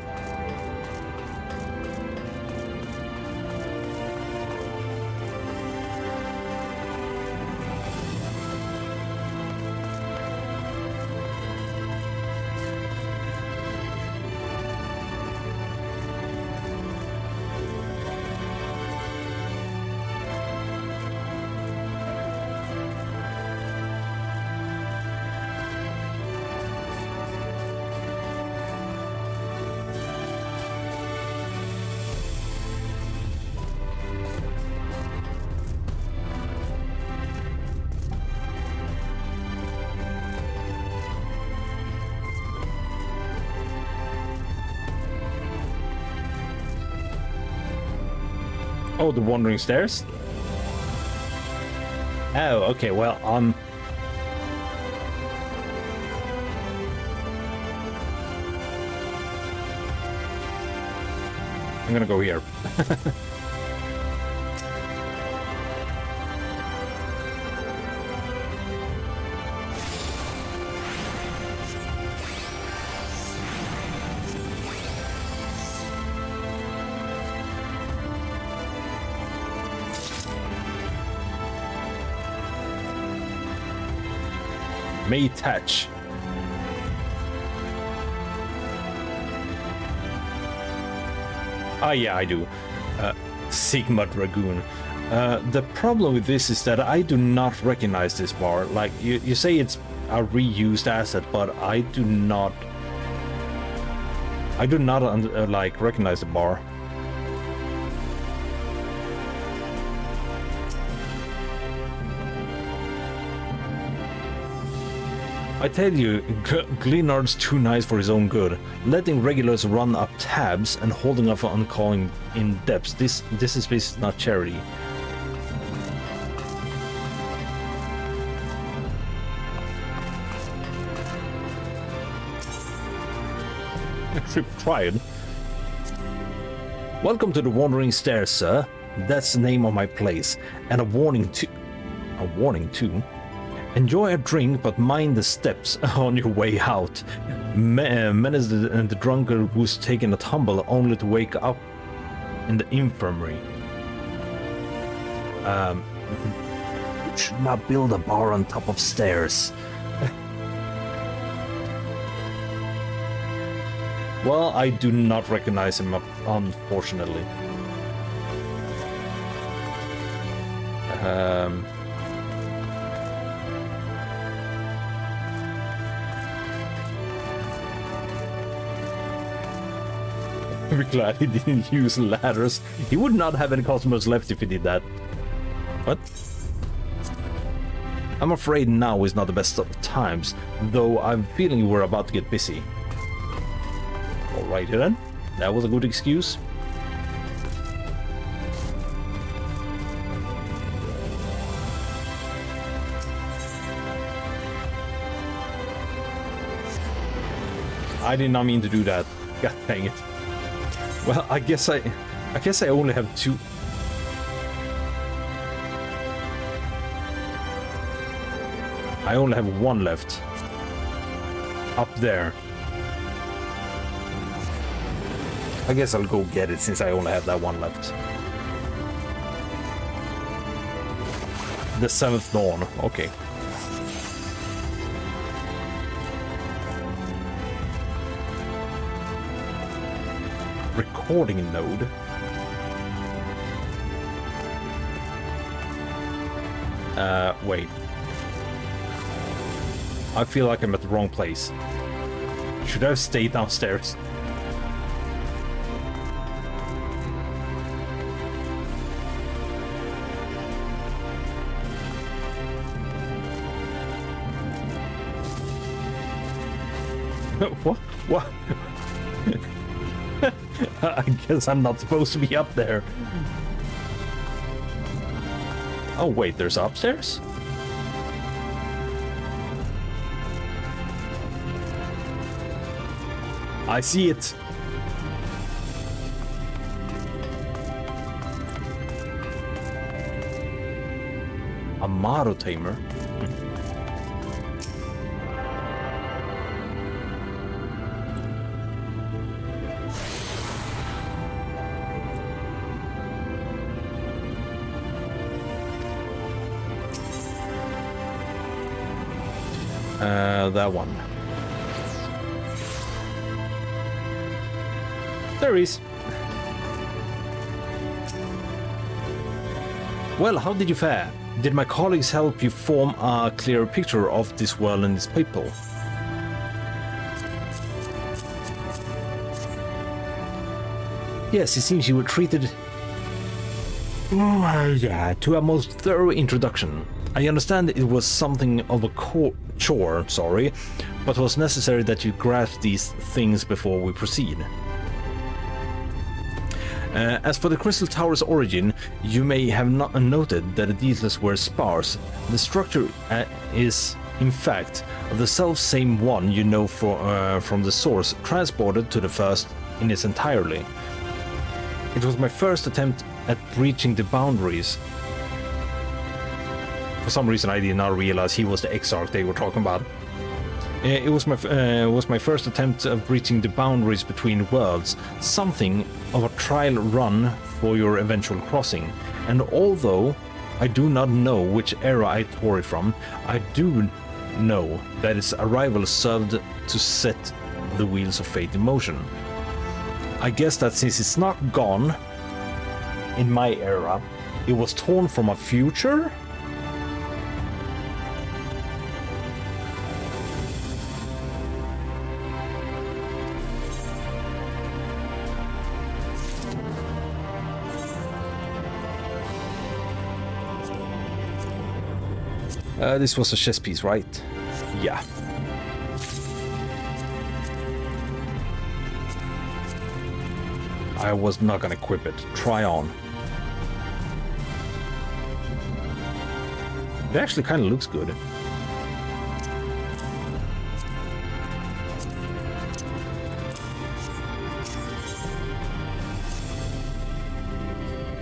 Oh, the wandering stairs? Oh, okay, well, I'm gonna go here. May touch. Ah, yeah, I do. Sigma Dragoon. The problem with this is that I do not recognize this bar. Like, you say it's a reused asset, but I do not like recognize the bar. I tell you, Glenard's too nice for his own good. Letting regulars run up tabs and holding off on calling in debts. This is basically not charity. Tried. Welcome to the Wandering Stairs, sir. That's the name of my place, and a warning too. Enjoy a drink, but mind the steps on your way out. Menace the drunkard who's taken a tumble only to wake up in the infirmary. Should not build a bar on top of stairs. Well, I do not recognize him, unfortunately. I'm glad he didn't use ladders. He would not have any customers left if he did that. What? I'm afraid now is not the best of times, though I'm feeling we're about to get busy. Alrighty then, that was a good excuse. I did not mean to do that. God dang it. Well, I guess I only have two. I only have one left. Up there. I guess I'll go get it since I only have that one left. The 7th Dawn, okay. Recording node. Wait. I feel like I'm at the wrong place. Should I have stayed downstairs? What? What? I guess I'm not supposed to be up there. Oh wait, there's upstairs? I see it. A model tamer. That one. There he is. Well, how did you fare? Did my colleagues help you form a clearer picture of this world and its people? Yes, it seems you were treated to a most thorough introduction. I understand it was something of a chore, but was necessary that you grasp these things before we proceed. As for the Crystal Tower's origin, you may have not noted that the details were sparse. The structure is, in fact, the self-same one you know from the source, transported to the first in its entirety. It was my first attempt at breaching the boundaries. For some reason, I did not realize he was the Exarch they were talking about. It was my first attempt at breaching the boundaries between worlds, something of a trial run for your eventual crossing. And although I do not know which era I tore it from, I do know that its arrival served to set the wheels of fate in motion. I guess that since it's not gone in my era, it was torn from a future? This was a chess piece, right? Yeah. I was not gonna equip it. Try on. It actually kind of looks good.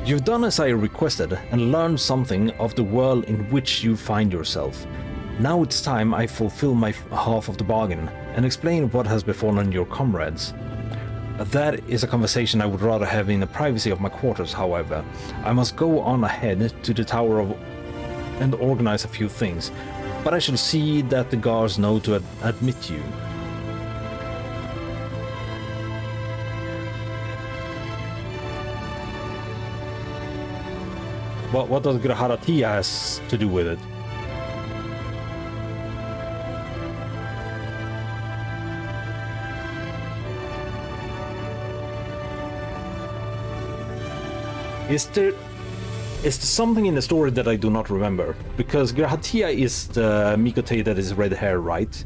You've done as I requested and learned something of the world in which you find yourself. Now it's time I fulfill my half of the bargain and explain what has befallen your comrades. That is a conversation I would rather have in the privacy of my quarters, however. I must go on ahead to the Tower of and organize a few things, but I shall see that the guards know to admit you. What does Graharatia has to do with it? Is there something in the story that I do not remember? Because Graharatia is the Mikote that is red hair, right?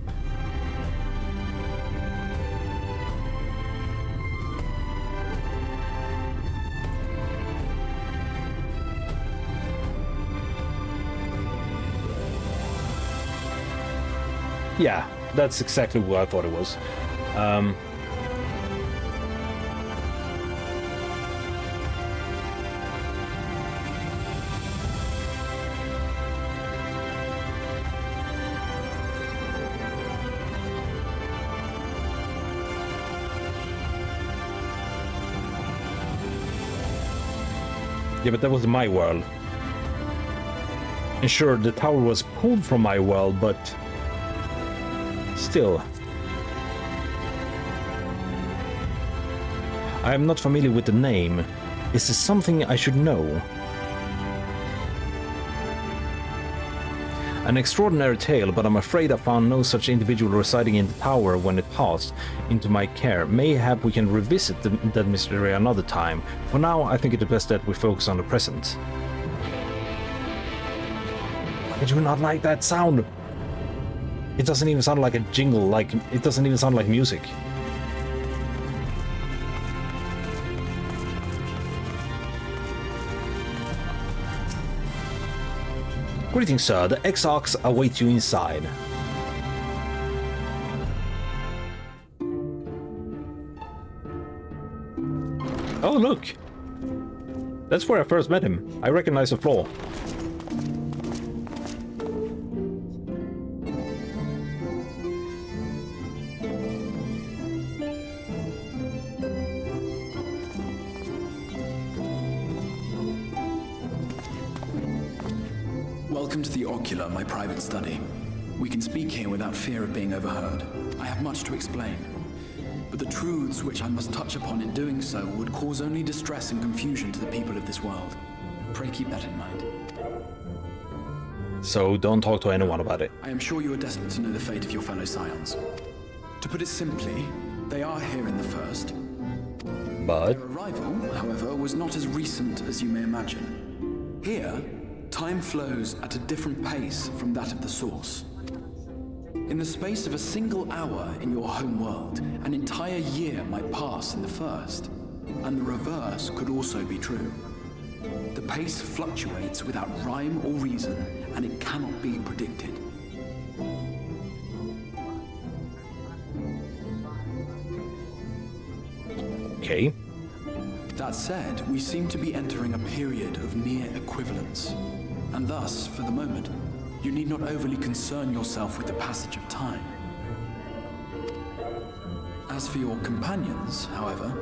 Yeah, that's exactly what I thought it was. Yeah, but that was my world. And sure, the tower was pulled from my world, but still. I am not familiar with the name. Is this something I should know? An extraordinary tale, but I'm afraid I found no such individual residing in the tower when it passed into my care. Mayhap we can revisit that mystery another time. For now, I think it is best that we focus on the present. I do not like that sound. It doesn't even sound like a jingle, it doesn't even sound like music. Greetings, sir. The Exarchs await you inside. Oh, look! That's where I first met him. I recognize the floor. Welcome to the Ocular, my private study. We can speak here without fear of being overheard. I have much to explain, but the truths which I must touch upon in doing so would cause only distress and confusion to the people of this world. Pray keep that in mind. So don't talk to anyone about it. I am sure you are desperate to know the fate of your fellow scions. To put it simply, they are here in the first. But their arrival, however, was not as recent as you may imagine. Here, time flows at a different pace from that of the source. In the space of a single hour in your home world, an entire year might pass in the first, and the reverse could also be true. The pace fluctuates without rhyme or reason, and it cannot be predicted. okay. That said, we seem to be entering a period of near equivalence. And thus, for the moment, you need not overly concern yourself with the passage of time. As for your companions, however,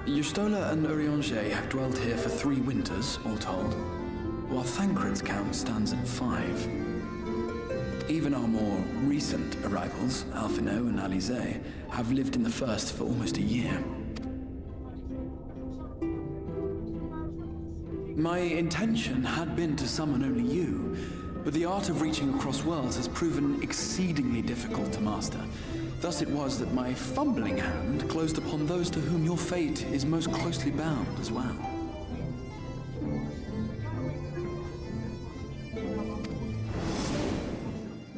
Yustola and Urianger have dwelled here for 3 winters, all told, while Thancred's count stands at 5. Even our more recent arrivals, Alphino and Alize, have lived in the first for almost a year. My intention had been to summon only you, but the art of reaching across worlds has proven exceedingly difficult to master. Thus it was that my fumbling hand closed upon those to whom your fate is most closely bound as well.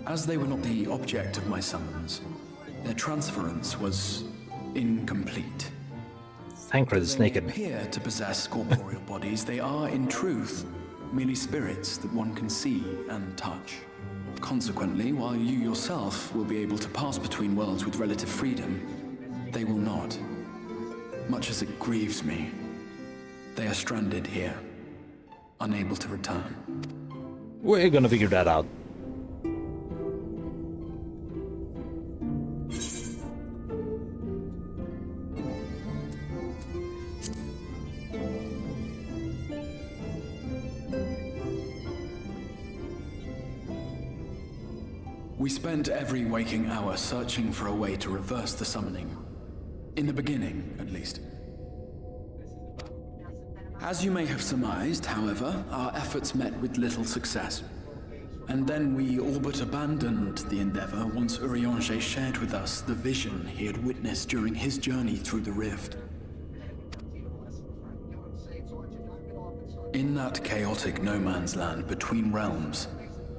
As they were not the object of my summons, their transference was incomplete. Thancred is naked. They appear to possess corporeal bodies. They are, in truth, merely spirits that one can see and touch. Consequently, while you yourself will be able to pass between worlds with relative freedom, they will not. Much as it grieves me, they are stranded here, unable to return. We're gonna figure that out. We spent every waking hour searching for a way to reverse the summoning. In the beginning, at least. As you may have surmised, however, our efforts met with little success. And then we all but abandoned the endeavor once Urianger shared with us the vision he had witnessed during his journey through the rift. In that chaotic no-man's land between realms,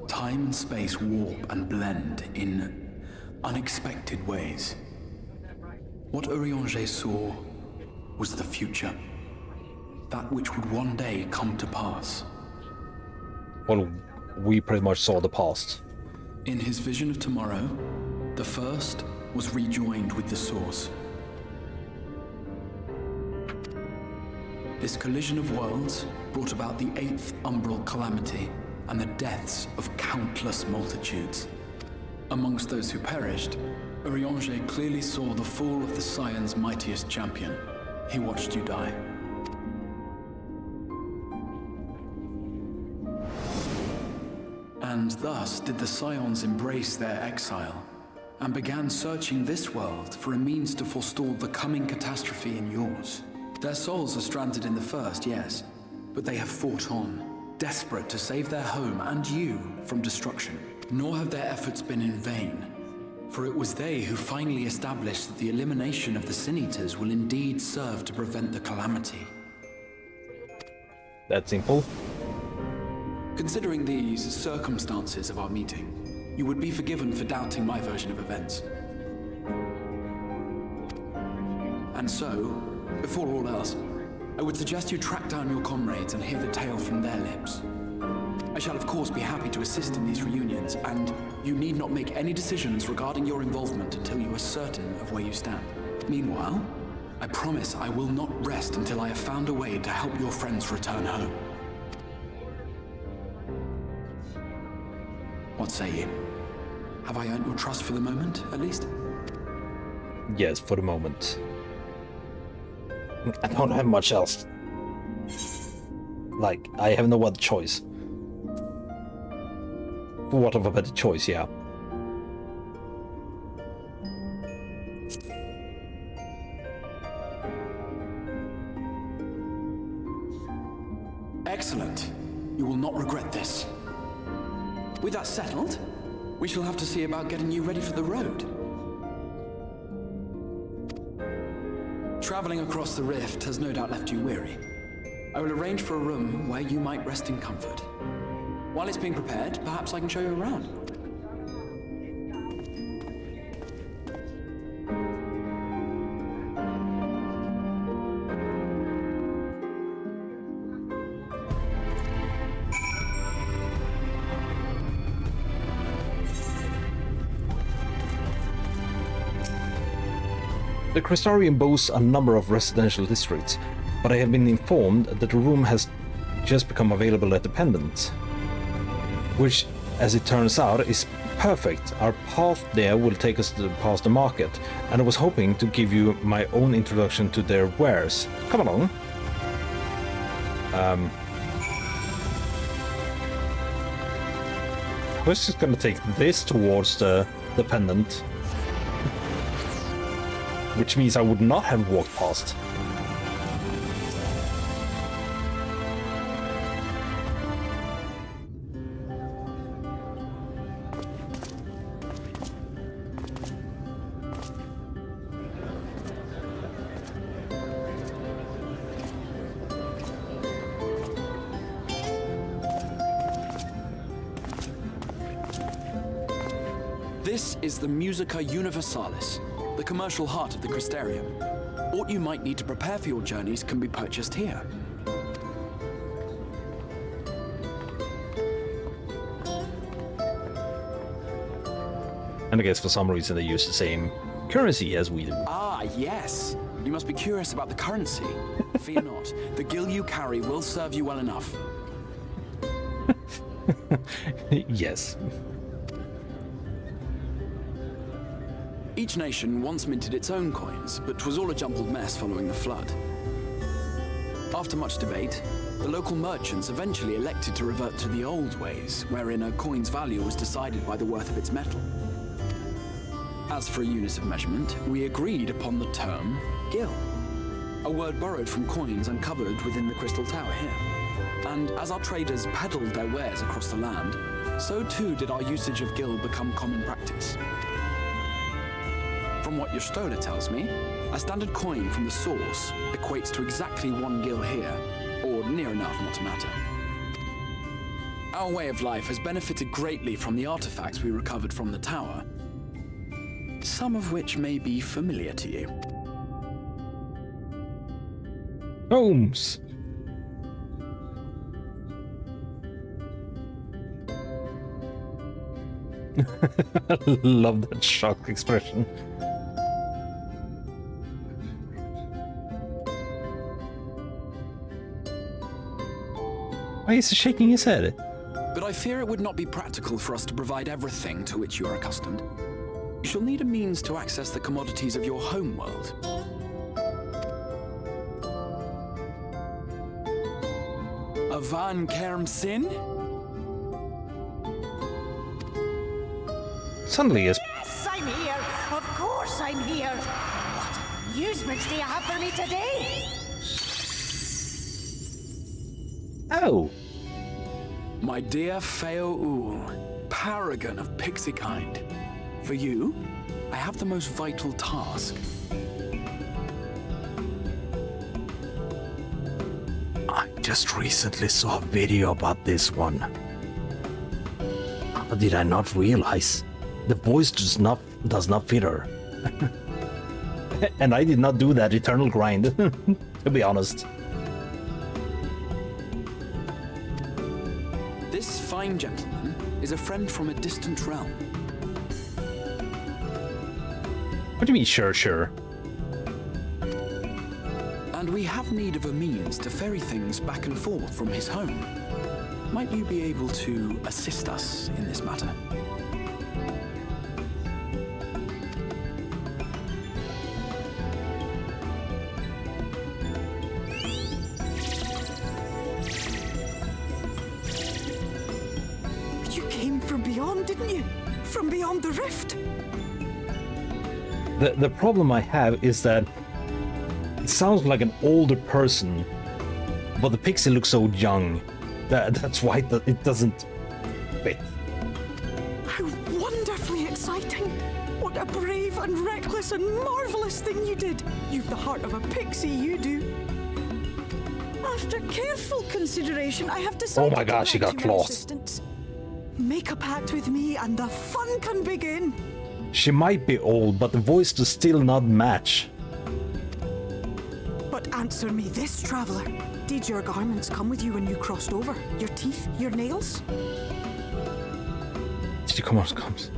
time and space warp and blend in unexpected ways. What Urianger saw was the future. That which would one day come to pass. Well, we pretty much saw the past. In his vision of tomorrow, the first was rejoined with the source. This collision of worlds brought about the 8th umbral calamity and the deaths of countless multitudes. Amongst those who perished, Urianger clearly saw the fall of the Scion's mightiest champion. He watched you die. And thus did the Scions embrace their exile, and began searching this world for a means to forestall the coming catastrophe in yours. Their souls are stranded in the first, yes, but they have fought on, desperate to save their home and you from destruction. Nor have their efforts been in vain, for it was they who finally established that the elimination of the Sin Eaters will indeed serve to prevent the calamity. That simple. Considering these circumstances of our meeting, you would be forgiven for doubting my version of events. And so, before all else, I would suggest you track down your comrades and hear the tale from their lips. I shall of course be happy to assist in these reunions, and you need not make any decisions regarding your involvement until you are certain of where you stand. Meanwhile, I promise I will not rest until I have found a way to help your friends return home. What say you? Have I earned your trust for the moment, at least? Yes, for the moment. I don't have much else. Like, I have no other choice. For what of a better choice, yeah. Excellent. You will not regret this. With that settled, we shall have to see about getting you ready for the road. Traveling across the rift has no doubt left you weary. I will arrange for a room where you might rest in comfort. While it's being prepared, perhaps I can show you around. The Crystarium boasts a number of residential districts, but I have been informed that the room has just become available at the Pendant. Which, as it turns out, is perfect. Our path there will take us past the market, and I was hoping to give you my own introduction to their wares. Come along. I was just gonna take this towards the Pendant. Which means I would not have walked past. This is the Musica Universalis, the commercial heart of the Crystarium. What you might need to prepare for your journeys can be purchased here. And I guess for some reason they use the same currency as we do. Ah, yes. You must be curious about the currency. Fear not. The gil you carry will serve you well enough. Yes. Each nation once minted its own coins, but 'twas all a jumbled mess following the flood. After much debate, the local merchants eventually elected to revert to the old ways, wherein a coin's value was decided by the worth of its metal. As for a unit of measurement, we agreed upon the term gil, a word borrowed from coins uncovered within the Crystal Tower here. And as our traders peddled their wares across the land, so too did our usage of gil become common practice. From what your stola tells me, a standard coin from the source equates to exactly 1 gil here, or near enough not to matter. Our way of life has benefited greatly from the artifacts we recovered from the tower, some of which may be familiar to you. Holmes! Love that shocked expression. Why is he shaking his head? But I fear it would not be practical for us to provide everything to which you are accustomed. You shall need a means to access the commodities of your homeworld. A Van Kerm Sin? Suddenly, Yes, I'm here. Of course I'm here. What amusements do you have for me today? Oh! My dear Feo Ool, paragon of pixie kind. For you, I have the most vital task. I just recently saw a video about this one. How did I not realize? The voice does not fit her. And I did not do that eternal grind, to be honest. This fine gentleman is a friend from a distant realm. What do you mean, sure? And we have need of a means to ferry things back and forth from his home. Might you be able to assist us in this matter? You came from beyond, didn't you? From beyond the rift? The problem I have is that it sounds like an older person, but the pixie looks so young. That's why it doesn't fit. How wonderfully exciting! What a brave and reckless and marvelous thing you did! You've the heart of a pixie, you do. After careful consideration, I have decided. Oh my gosh, she got claws. Make a pact with me, and the fun can begin. She might be old, but the voice does still not match. But answer me this, traveler. Did your garments come with you when you crossed over? Your teeth? Your nails? She comes.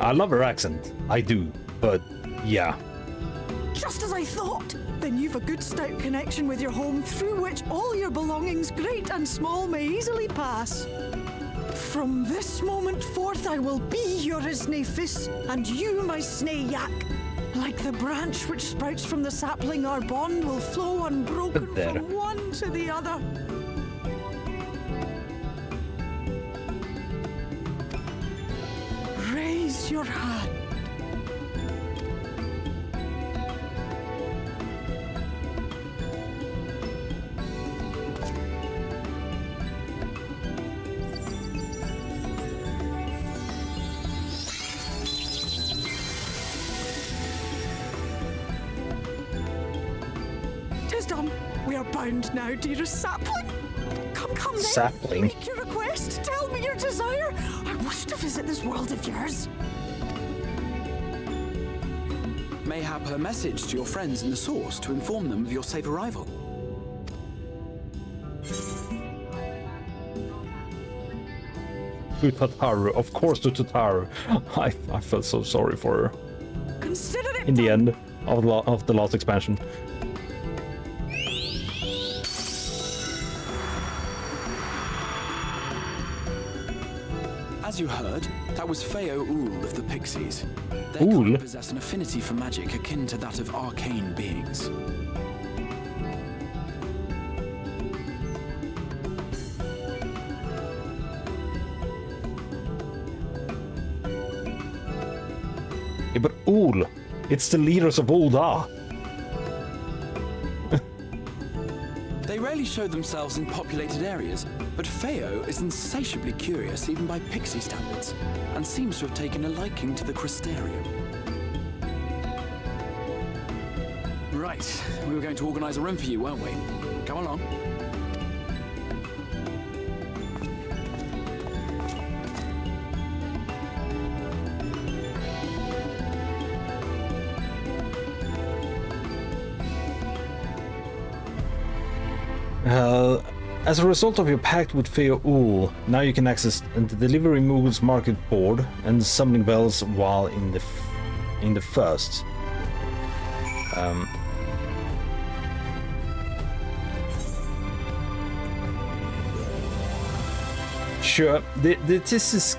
I love her accent. I do. But, yeah. Just as I thought. Then you've a good stout connection with your home through which all your belongings, great and small, may easily pass. From this moment forth I will be your Isnefis, and you my Snayak. Like the branch which sprouts from the sapling, our bond will flow unbroken from one to the other. Raise your hand. We are bound now, dearest sapling. Come then. Sapling? Make your request. Tell me your desire. I wish to visit this world of yours. mayhap a message to your friends in the Source to inform them of your safe arrival. To Tataru, of course to Tataru. I felt so sorry for her. Consider it In the end of the last expansion. As you heard, that was Feo Ool of the Pixies. They Ool? possess an affinity for magic akin to that of arcane beings. Yeah, but Ool, it's the leaders of Ul'dah. They rarely show themselves in populated areas, but Feo is insatiably curious even by pixie standards, and seems to have taken a liking to the Crystarium. Right, we were going to organize a room for you, weren't we? Come along. As a result of your pact with Feo Ool, now you can access the Delivery Moogle's market board and the Summoning Bells while in the first. Sure, this is...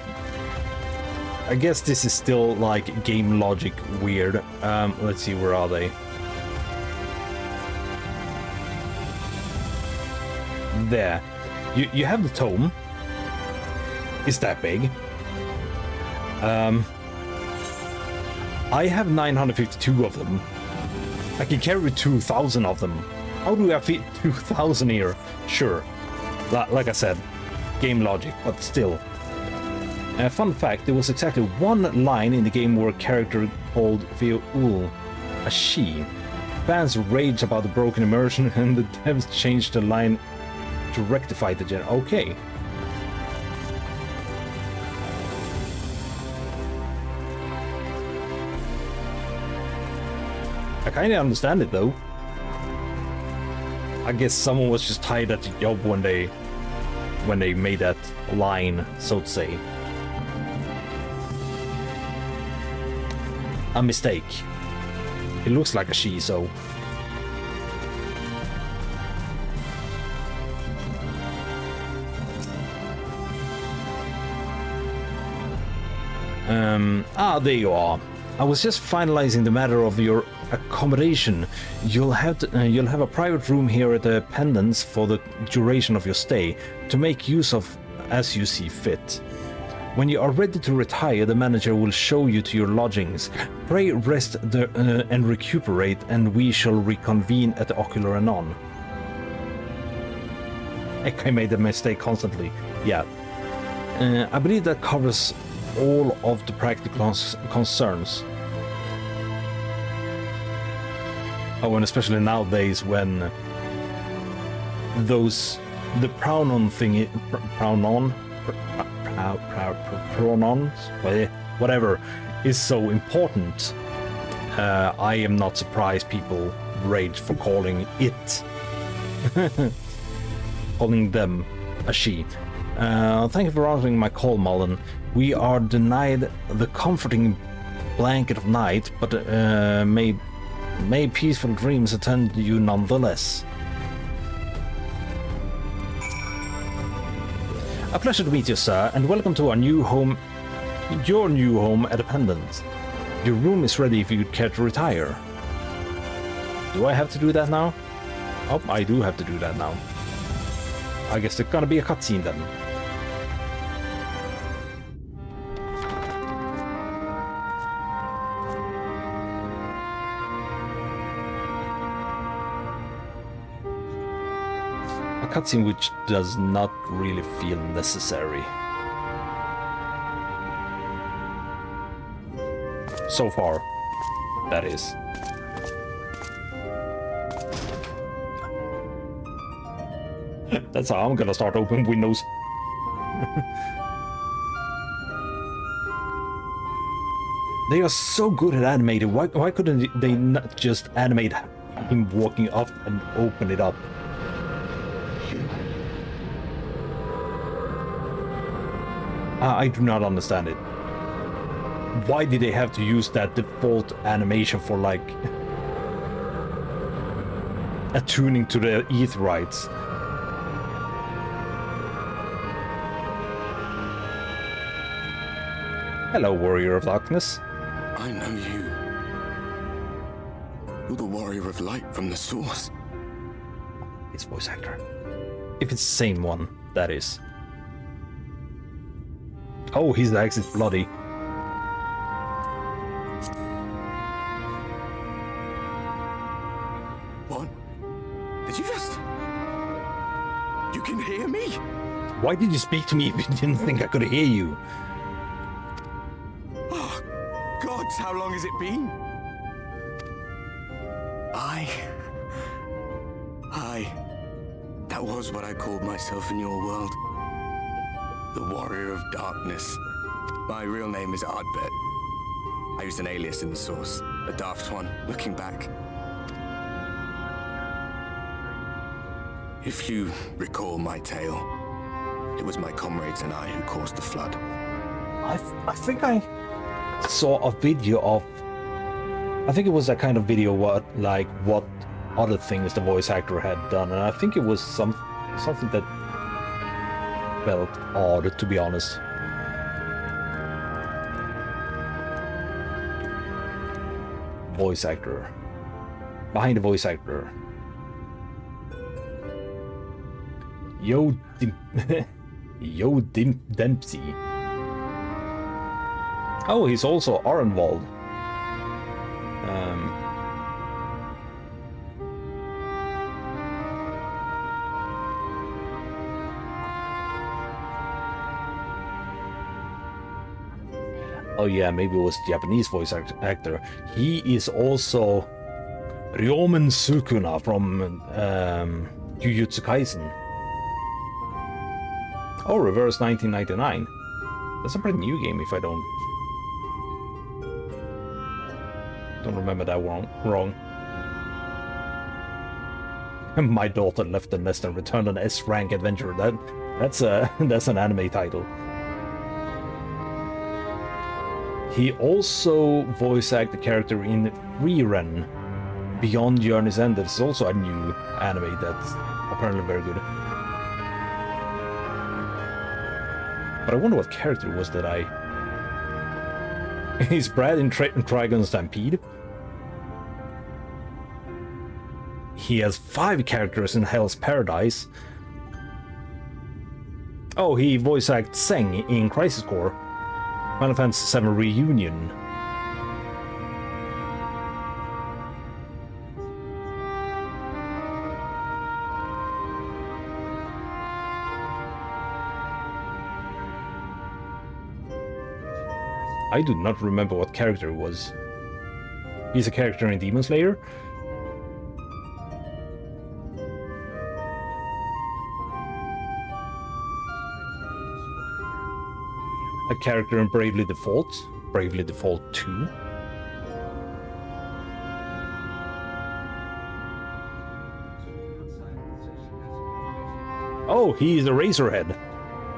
I guess this is still like game logic weird. Let's see, where are they? There. You have the tome. It's that big. I have 952 of them. I can carry 2,000 of them. How do I fit 2,000 here? Sure. Like I said, game logic, but still. Fun fact, there was exactly one line in the game where a character called Feo Ool, a she. Fans rage about the broken immersion and the devs changed the line to rectify the gen. Okay. I kinda understand it though. I guess someone was just tired at the job when they made that line, so to say. A mistake. It looks like a she, so. There you are. I was just finalizing the matter of your accommodation. You'll have a private room here at the Pendants for the duration of your stay, to make use of as you see fit. When you are ready to retire, the manager will show you to your lodgings. Pray rest and recuperate, and we shall reconvene at the Ocular anon. I made a mistake constantly. Yeah. I believe that covers all of the practical concerns. Oh, and especially nowadays when the pronoun thingy, pronouns, whatever, is so important. I am not surprised people rage for calling it, calling them a she. Thank you for answering my call, Mullen. We are denied the comforting blanket of night, but may peaceful dreams attend you nonetheless. A pleasure to meet you, sir, and welcome to our new home, your new home at the Pendant. Your room is ready if you'd care to retire. Do I have to do that now? Oh, I do have to do that now. I guess there's gonna be a cutscene then. A cutscene which does not really feel necessary. So far, that is. That's how I'm gonna start opening windows. They are so good at animating. Why couldn't they not just animate him walking up and open it up? I do not understand it. Why did they have to use that default animation for, like, attuning to the Aetherites? Hello, Warrior of Darkness. I know you. You're the Warrior of Light from the Source. His voice actor. If it's the same one, that is. Oh, his axe is bloody. What? Did you just... You can hear me? Why did you speak to me if you didn't think I could hear you? Oh, gods, how long has it been? That was what I called myself in your world. The Warrior of Darkness. My real name is Ardbert. I used an alias in the Source, a daft one, looking back. If you recall my tale, it was my comrades and I who caused the flood. I think I saw a video of... I think it was a kind of video what other things the voice actor had done, and I think it was something that felt odd, to be honest. Voice actor. Behind the voice actor. Dempsey. Oh, he's also Arenwald. Oh yeah, maybe it was Japanese voice actor. He is also Ryomen Sukuna from Jujutsu Kaisen. Oh, Reverse 1999. That's a pretty new game if I don't remember that wrong. My daughter left the nest and returned an S-rank adventure. That's an anime title. He also voice acted the character in Frieren Beyond Journey's End. It's also a new anime that's apparently very good. But I wonder what character it was that I... He's Brad in Trigon Stampede. He has 5 characters in Hell's Paradise. Oh, he voice acted Seng in Crisis Core. Final Fantasy VII Reunion. I do not remember what character it was. He's a character in Demon Slayer. A character in Bravely Default. Bravely Default 2. Oh, he's a Razorhead.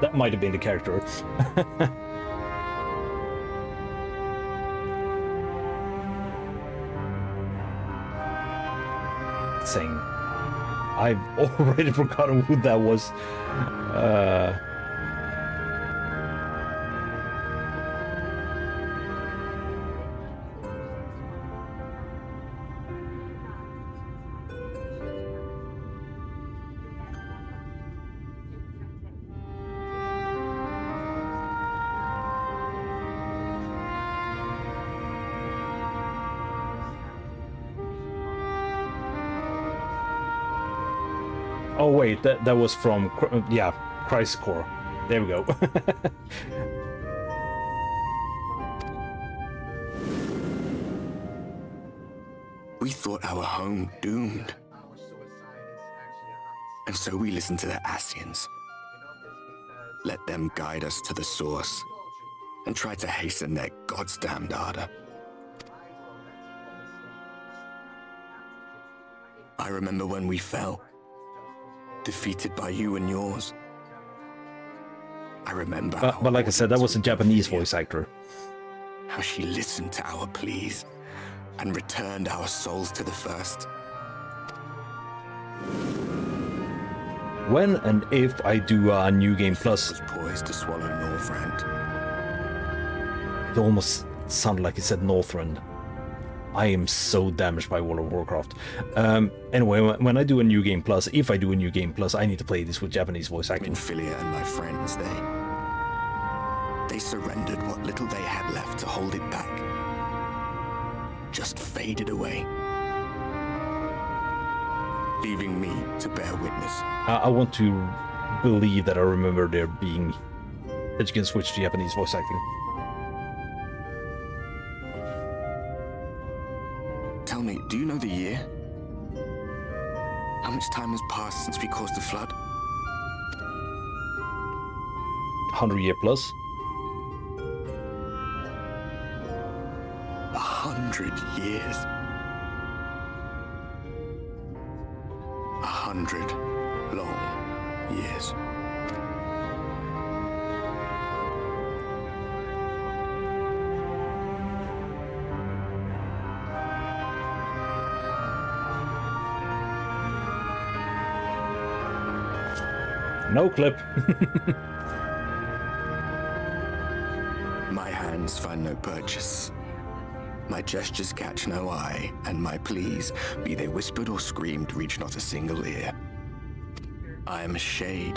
That might have been the character. Saying, I've already forgotten who that was. Oh wait, that was from, yeah, Crisis Core. There we go. We thought our home doomed. And so we listened to the Ascians. Let them guide us to the source and try to hasten their goddamned ardor. I remember when we fell, defeated by you and yours. I remember. But like I said, that was a Japanese voice actor. How she listened to our pleas and returned our souls to the first. When and if I do a New Game Plus, was poised to swallow Northrend. it almost sounded like it said Northrend. I am so damaged by World of Warcraft. Anyway, when I do a New Game Plus, if I do a New Game Plus, I need to play this with Japanese voice acting. Filia and my friends, they surrendered what little they had left to hold it back. Just faded away, leaving me to bear witness. I want to believe that I remember there being that you can switch to Japanese voice acting. Tell me, do you know the year? How much time has passed since we caused the flood? 100-year plus. 100 years. 100 long years. No clip. My hands find no purchase. My gestures catch no eye, and my pleas, be they whispered or screamed, reach not a single ear. I am a shade,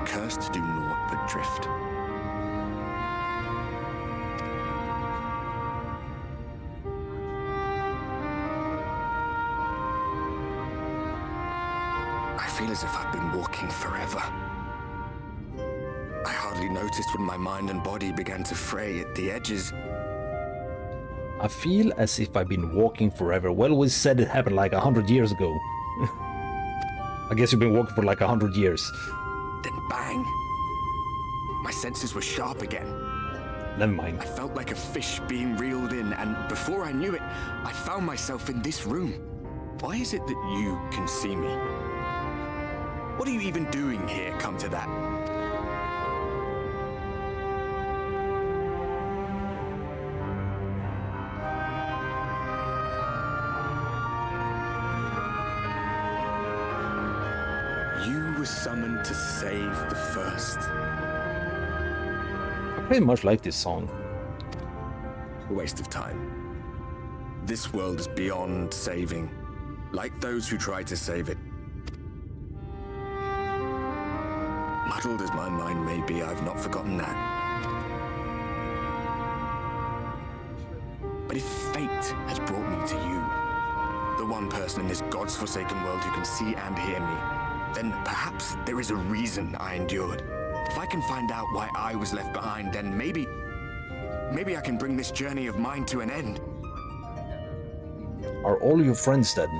cursed to do naught but drift. I feel as if I've been walking forever. I hardly noticed when my mind and body began to fray at the edges. I feel as if I've been walking forever. Well, we said it happened like 100 years ago. I guess you've been walking for like 100 years. Then bang! My senses were sharp again. Never mind. I felt like a fish being reeled in, and before I knew it, I found myself in this room. Why is it that you can see me? What are you even doing here, come to that? You were summoned to save the first. I pretty much like this song. A waste of time. This world is beyond saving, like those who try to save it. Muddled as my mind may be, I've not forgotten that. But if fate has brought me to you, the one person in this God's forsaken world who can see and hear me, then perhaps there is a reason I endured. If I can find out why I was left behind, then maybe I can bring this journey of mine to an end. Are all your friends dead?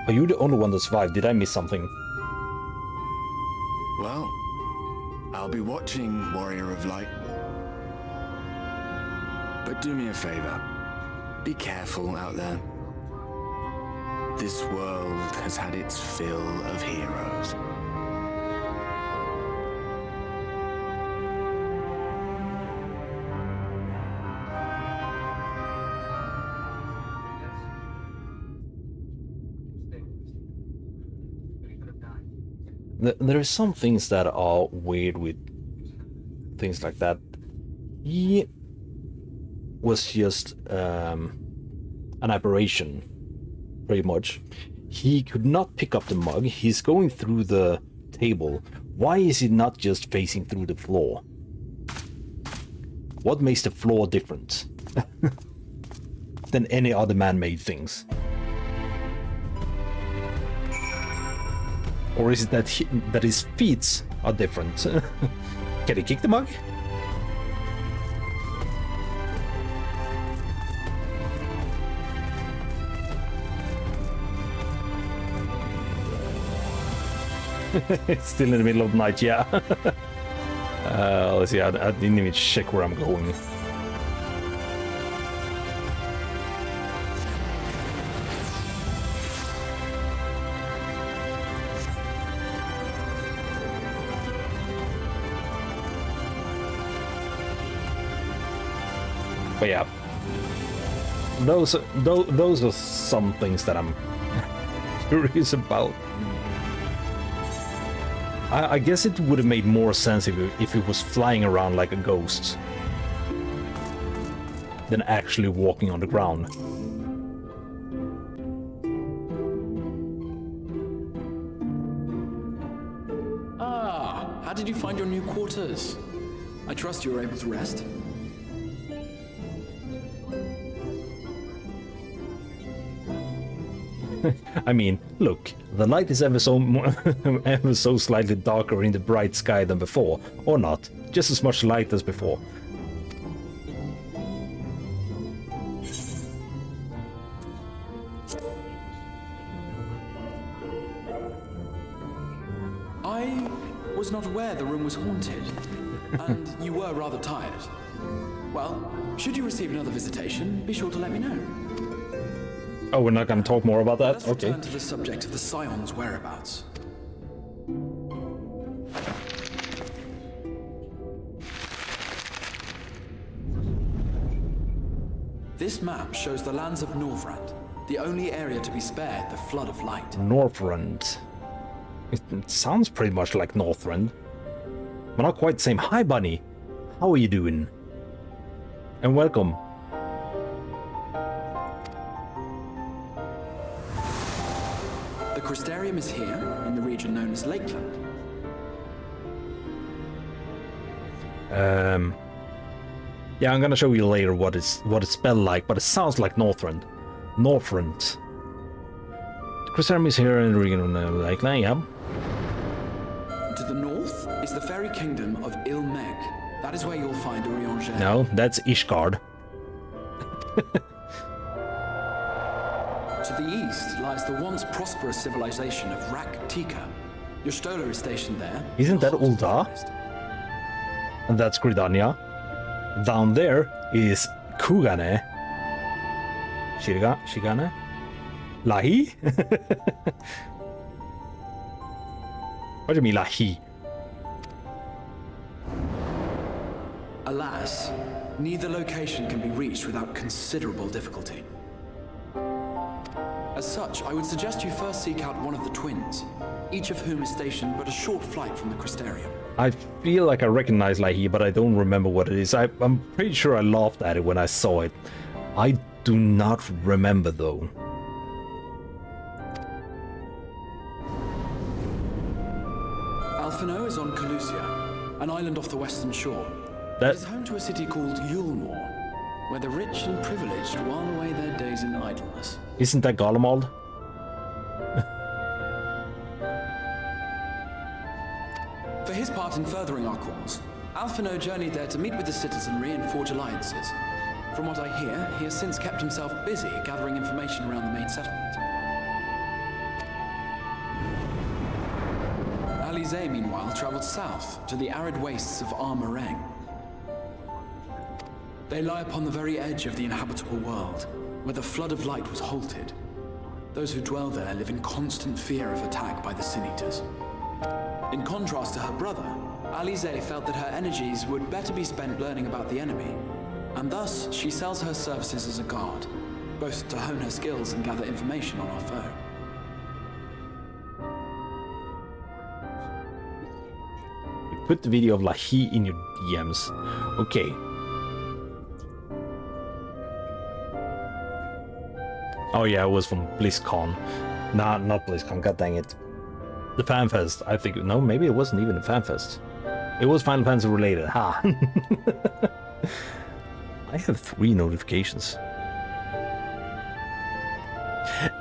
Are you the only one that survived? Did I miss something? Well, I'll be watching, Warrior of Light. But do me a favor. Be careful out there. This world has had its fill of heroes. There are some things that are weird with things like that. He was just an aberration, pretty much. He could not pick up the mug. He's going through the table. Why is he not just facing through the floor? What makes the floor different than any other man-made things? Or is it that that his feet are different? Can he kick the mug? It's still in the middle of the night, yeah. Let's see, I didn't even check where I'm going. But yeah, those are some things that I'm curious about. I guess it would have made more sense if it was flying around like a ghost than actually walking on the ground. Ah, how did you find your new quarters? I trust you were able to rest. I mean, look, the light is ever so slightly darker in the bright sky than before, or not, just as much light as before. I was not aware the room was haunted, and you were rather tired. Well, should you receive another visitation, be sure to let me know. Oh, we're not going to talk more about that? Let's Okay. return to the subject of the Scion's whereabouts. This map shows the lands of Northrend, the only area to be spared the flood of light. Northrend. It sounds pretty much like Northrend. But not quite the same. Hi, Bunny. How are you doing? And welcome. The Crystarium is here, in the region known as Lakeland. Yeah, I'm gonna show you later what it's spelled like, but it sounds like Northrend. Northrend. The Crystarium is here in the region of Lakeland, yeah. To the north is the fairy kingdom of Il-Meg. That is where you'll find Urianger. No, that's Ishgard. To the east lies the once prosperous civilization of Rak-Tika. Your Stola is stationed there. Isn't that Ul'dah? And that's Gridania. Down there is Kugane. Shigane? Lahi? What do you mean Lahi? Alas, neither location can be reached without considerable difficulty. As such, I would suggest you first seek out one of the twins, each of whom is stationed but a short flight from the Crystarium. I feel like I recognize Lahi, but I don't remember what it is. I'm pretty sure I laughed at it when I saw it. I do not remember, though. Alphino is on Calusia, an island off the western shore. That It is home to a city called Yulmore, where the rich and privileged while away their days in idleness. isn't that Garlemald? For his part in furthering our cause, Alphino journeyed there to meet with the citizenry and forge alliances. From what I hear, he has since kept himself busy gathering information around the main settlement. Alize, meanwhile, traveled south to the arid wastes of Armareng. They lie upon the very edge of the inhabitable world, where the flood of light was halted. Those who dwell there live in constant fear of attack by the Sin-Eaters. In contrast to her brother, Alize felt that her energies would better be spent learning about the enemy, and thus she sells her services as a guard, both to hone her skills and gather information on our foe. Put the video of Lahi in your DMs. Okay. Oh yeah, it was from BlizzCon. Nah, not BlizzCon, god dang it. The FanFest, I think. No, maybe it wasn't even a FanFest. It was Final Fantasy related, ha! I have 3 notifications.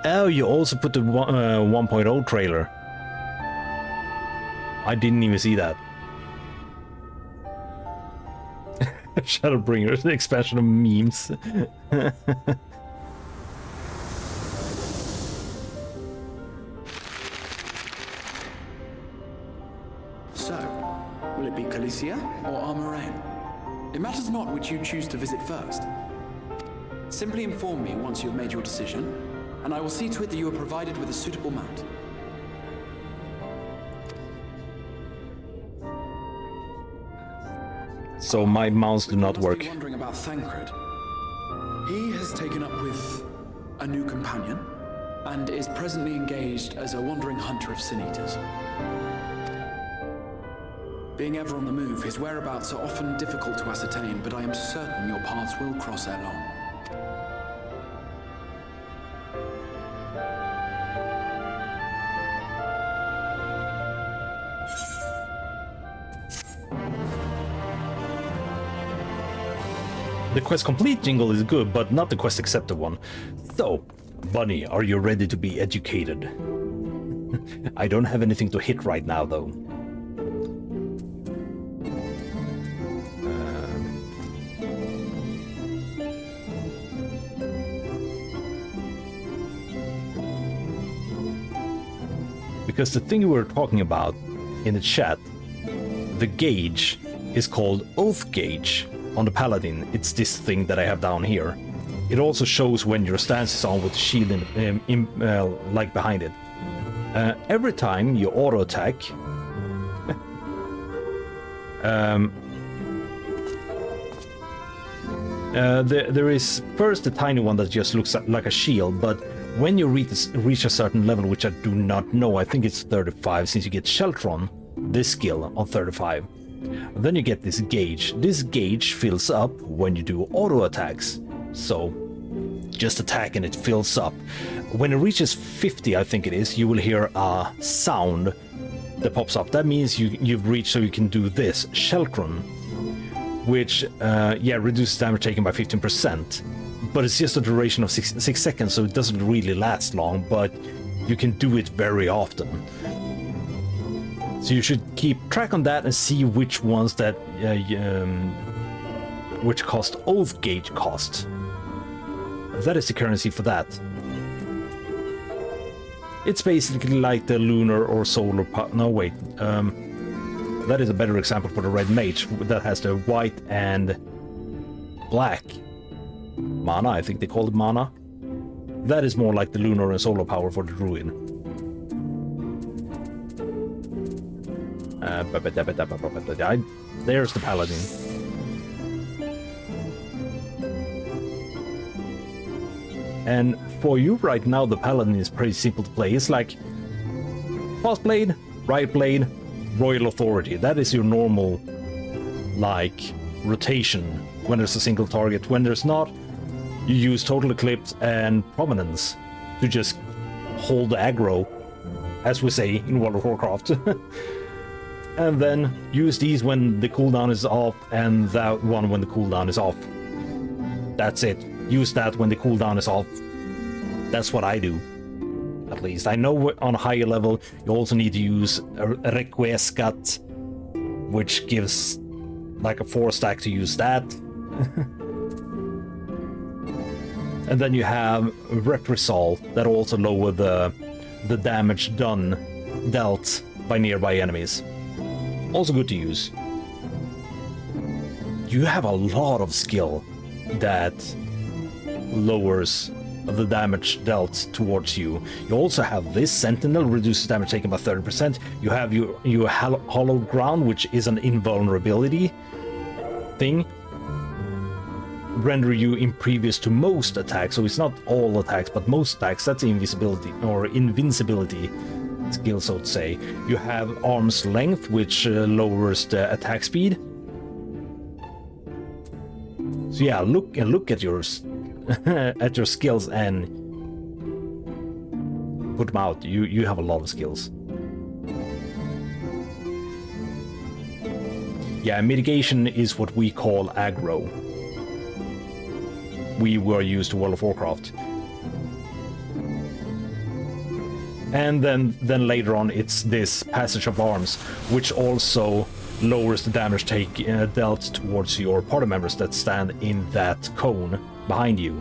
Oh, you also put the 1.0 trailer. I didn't even see that. Shadowbringers, the expansion of memes. So, will it be Calicia or Armarane? It matters not which you choose to visit first. Simply inform me once you have made your decision, and I will see to it that you are provided with a suitable mount. So my mounts do not work. You must be wondering about Thancred. He has taken up with a new companion and is presently engaged as a wandering hunter of sin eaters. Being ever on the move, his whereabouts are often difficult to ascertain, but I am certain your paths will cross ere long. The quest complete jingle is good, but not the quest accepted one. So, Bunny, are you ready to be educated? I don't have anything to hit right now, though. Because the thing we were talking about in the chat, the gauge is called Oath Gauge. On the Paladin, it's this thing that I have down here. It also shows when your stance is on with the shield like behind it. Every time you auto attack, there is first a tiny one that just looks like a shield, but when you reach a certain level, which I do not know, I think it's 35, since you get Shelter on this skill on 35. Then you get this gauge. This gauge fills up when you do auto attacks. So just attack and it fills up. When it reaches 50, I think it is, you will hear a sound that pops up. That means you've reached, so you can do this, Sheltron, which reduces damage taken by 15%. But it's just a duration of 6 seconds, so it doesn't really last long, but you can do it very often. So you should keep track on that and see which ones that which cost Oath Gauge cost. That is the currency for that. It's basically like the lunar or solar no wait, that is a better example for the red mage that has the white and black mana. I think they call it mana. That is more like the lunar and solar power for the druid. There's the paladin. And for you right now, the paladin is pretty simple to play. It's like fast blade, right blade, royal authority. That is your normal, like, rotation when there's a single target. When there's not, you use total eclipse and prominence to just hold the aggro, as we say in World of Warcraft. And then use these when the cooldown is off, and that one when the cooldown is off. That's it. Use that when the cooldown is off. That's what I do, at least. I know on a higher level you also need to use Requiescat, which gives like a 4 stack to use that. And then you have Reprisal that also lower the damage dealt by nearby enemies. Also good to use. You have a lot of skill that lowers the damage dealt towards you. You also have this Sentinel, reduces damage taken by 30%. You have your Hallowed Ground, which is an invulnerability thing. Render you impervious to most attacks, so it's not all attacks, but most attacks. That's invisibility or invincibility skill, so to say. You have Arm's Length, which lowers the attack speed. So yeah, look at your at your skills and put them out. You have a lot of skills. Yeah, mitigation is what we call aggro. We were used to World of Warcraft. And then later on it's this Passage of Arms, which also lowers the damage dealt towards your party members that stand in that cone behind you.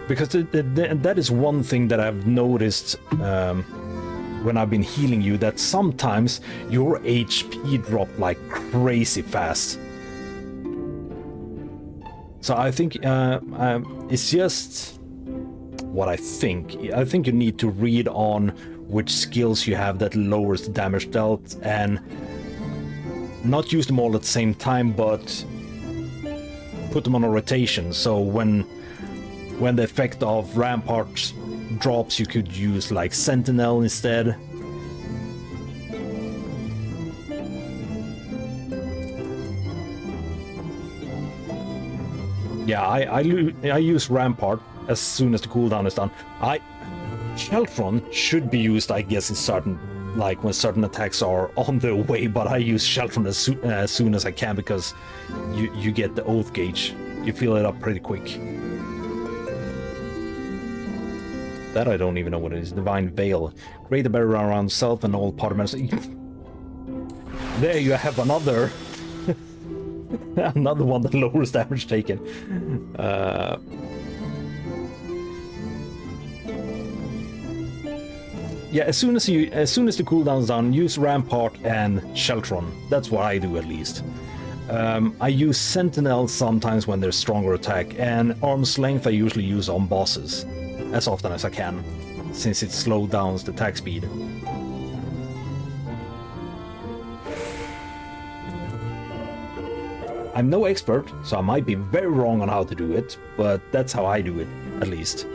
Because that is one thing that I've noticed when I've been healing you, that sometimes your HP drop like crazy fast. So I think it's just what I think. I think you need to read on which skills you have that lowers the damage dealt, and not use them all at the same time, but put them on a rotation. So when the effect of Rampart drops, you could use like Sentinel instead. Yeah, I use Rampart as soon as the cooldown is done. Sheltron should be used, I guess, in certain, like when certain attacks are on their way, but I use Sheltron as soon as I can because you get the oath gauge. You fill it up pretty quick. That I don't even know what it is. Divine Veil. Create a barrier around self and all part of medicine. There you have another another one that lowers damage taken. Yeah, as soon as the cooldown's done, use Rampart and Sheltron. That's what I do, at least. I use Sentinel sometimes when there's stronger attack, and Arm's Length I usually use on bosses as often as I can, since it slows down the attack speed. I'm no expert, so I might be very wrong on how to do it, but that's how I do it, at least.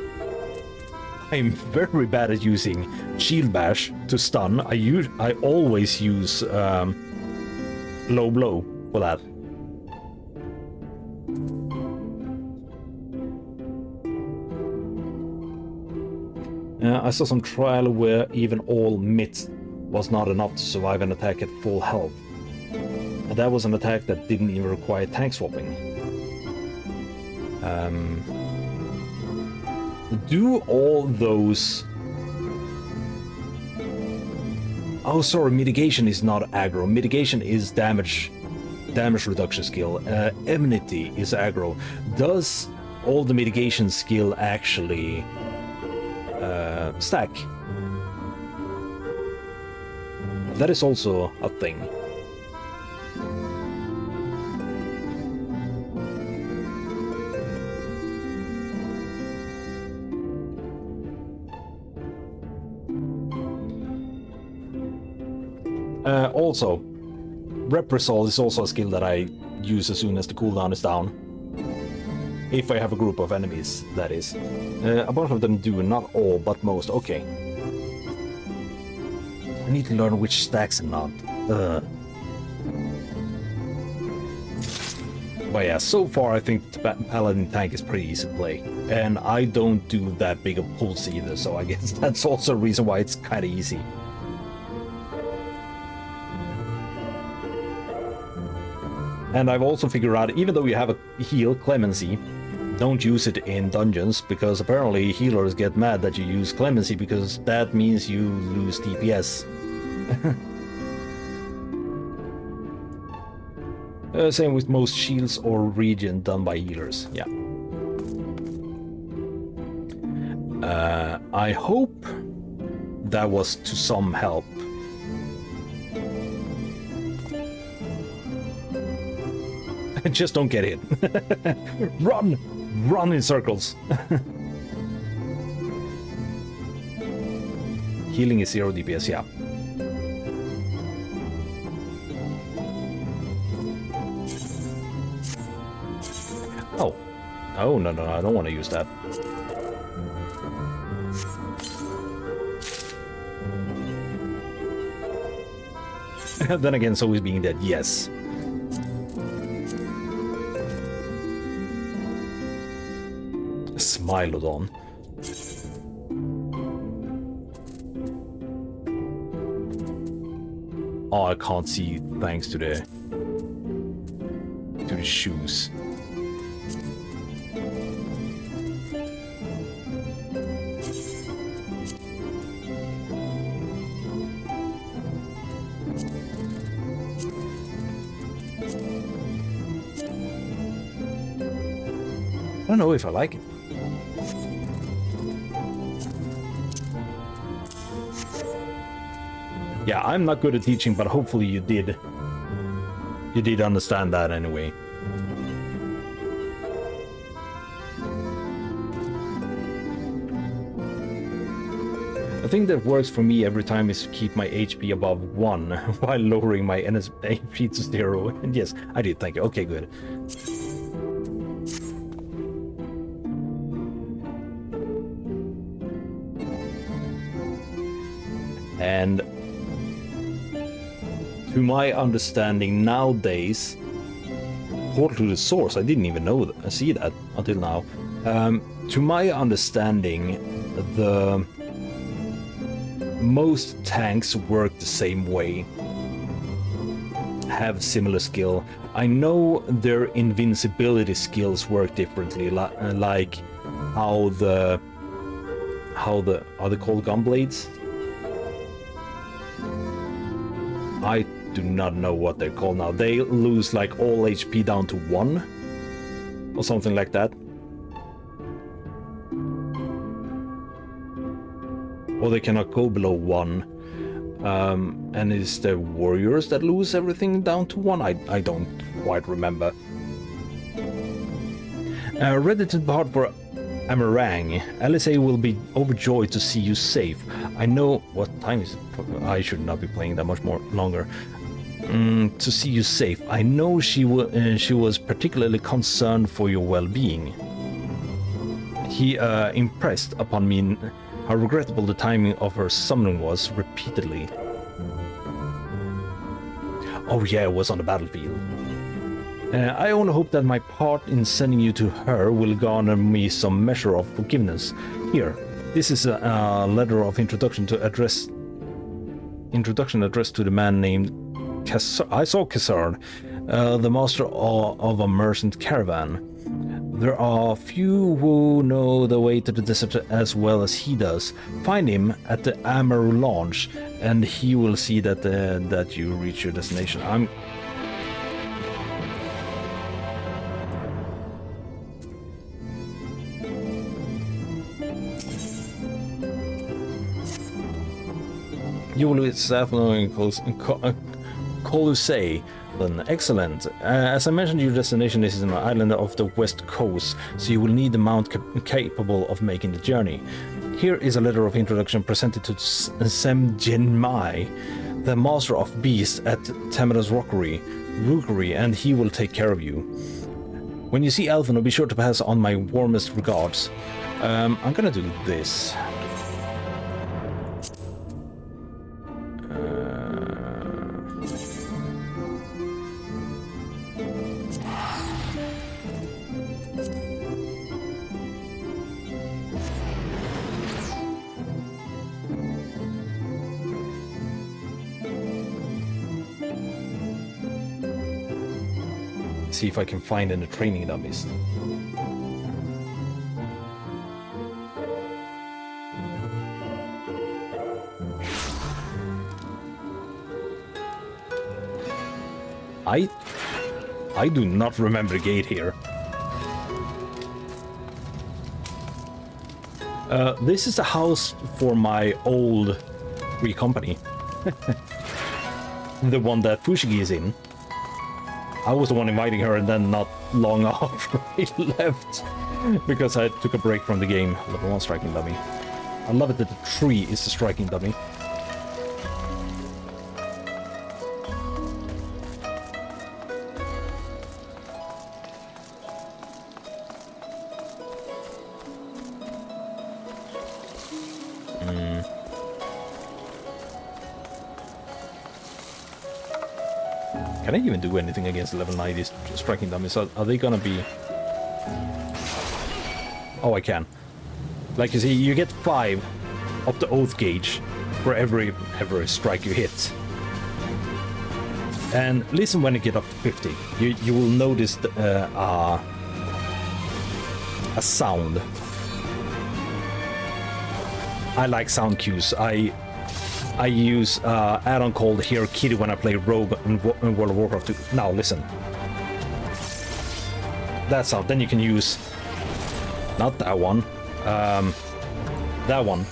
I'm very bad at using Shield Bash to stun. I always use Low Blow for that. I saw some trial where even all mitts was not enough to survive an attack at full health. And that was an attack that didn't even require tank swapping. Do all those... Oh, sorry, mitigation is not aggro. Mitigation is damage reduction skill. Enmity is aggro. Does all the mitigation skill actually stack? That is also a thing. Also, Reprisal is also a skill that I use as soon as the cooldown is down. If I have a group of enemies, that is. A bunch of them do, not all, but most. Okay. I need to learn which stacks and not. But yeah, so far I think the Paladin tank is pretty easy to play. And I don't do that big a pulse either, so I guess that's also a reason why it's kind of easy. And I've also figured out, even though you have a heal, Clemency, don't use it in dungeons, because apparently healers get mad that you use Clemency, because that means you lose DPS. Same with most shields or regen done by healers, yeah. I hope that was to some help. Just don't get hit. Run! Run in circles. Healing is 0 DPS, yeah. Oh. Oh, no, I don't want to use that. Then again, so is being dead, yes. Smilodon. Oh, I can't see thanks to the shoes. I don't know if I like it. Yeah, I'm not good at teaching, but hopefully you did. You did understand that anyway. The thing that works for me every time is to keep my HP above 1 while lowering my HP to 0. And yes, I did, thank you. Okay, good. And to my understanding nowadays, portal to the source, I didn't even know that, see that until now. To my understanding, the most tanks work the same way, have similar skill. I know their invincibility skills work differently, like how are they called gunblades? I do not know what they're called now. They lose like all HP down to 1 or something like that. Or they cannot go below 1. And it's the warriors that lose everything down to 1? I don't quite remember. Ready to depart for Amarang. LSA will be overjoyed to see you safe. I know... What time is it? I should not be playing that much more longer. To see you safe. I know she was particularly concerned for your well-being. He impressed upon me how regrettable the timing of her summoning was repeatedly. Oh yeah, it was on the battlefield. I only hope that my part in sending you to her will garner me some measure of forgiveness. Here, this is a letter of introduction addressed to the man named Kesard, the master of a merchant caravan. There are few who know the way to the desert as well as he does. Find him at the Amaru launch, and he will see that you reach your destination. You will be definitely Colusay. Then excellent. As I mentioned, your destination is an island of the west coast, so you will need a mount capable of making the journey. Here is a letter of introduction presented to Sem Jinmai, the master of beasts at Tamara's Rookery, and he will take care of you. When you see Elfino, be sure to pass on my warmest regards. I'm gonna do this. See if I can find any training dummies. I do not remember the gate here. This is the house for my old free company. The one that Fushigi is in. I was the one inviting her, and then not long after he left, because I took a break from the game. Level 1 striking dummy. I love it that the tree is the striking dummy. Can I even do anything against level 90 striking dummies? Are they gonna be... Oh, I can. Like you see, you get 5 of the oath gauge for every strike you hit. And listen when you get up to 50. You will notice a sound. I like sound cues. I use add-on called Hear Kitty when I play Rogue in World of Warcraft 2. Now listen. That sound. Then you can use not that one. That one.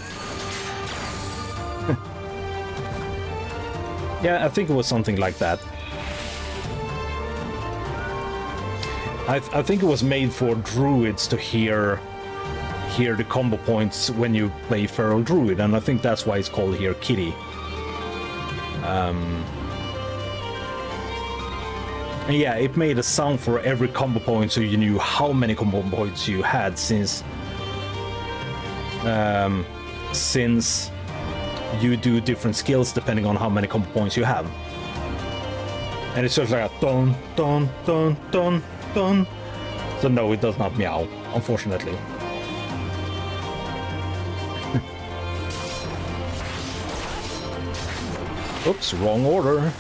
Yeah, I think it was something like that. I think it was made for druids to hear here the combo points when you play Feral Druid, and I think that's why it's called here Kitty. And yeah, it made a sound for every combo point, so you knew how many combo points you had, since you do different skills depending on how many combo points you have. And it's just like a dun dun dun dun dun. So no, it does not meow, unfortunately. Oops, wrong order.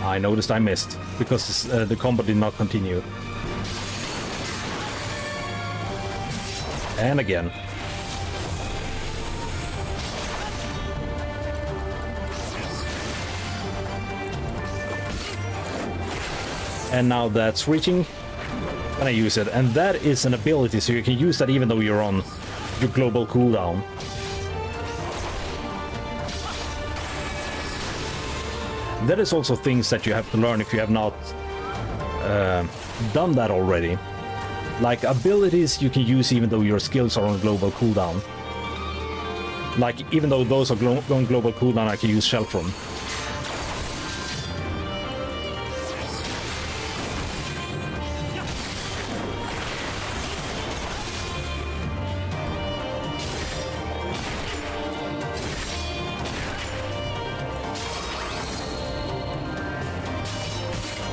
I noticed I missed, because the combo did not continue. And again. And now that's reaching, and I use it. And that is an ability, so you can use that even though you're on your global cooldown. That is also things that you have to learn if you have not done that already. Like abilities you can use even though your skills are on global cooldown. Like even though those are on global cooldown, I can use Sheltron.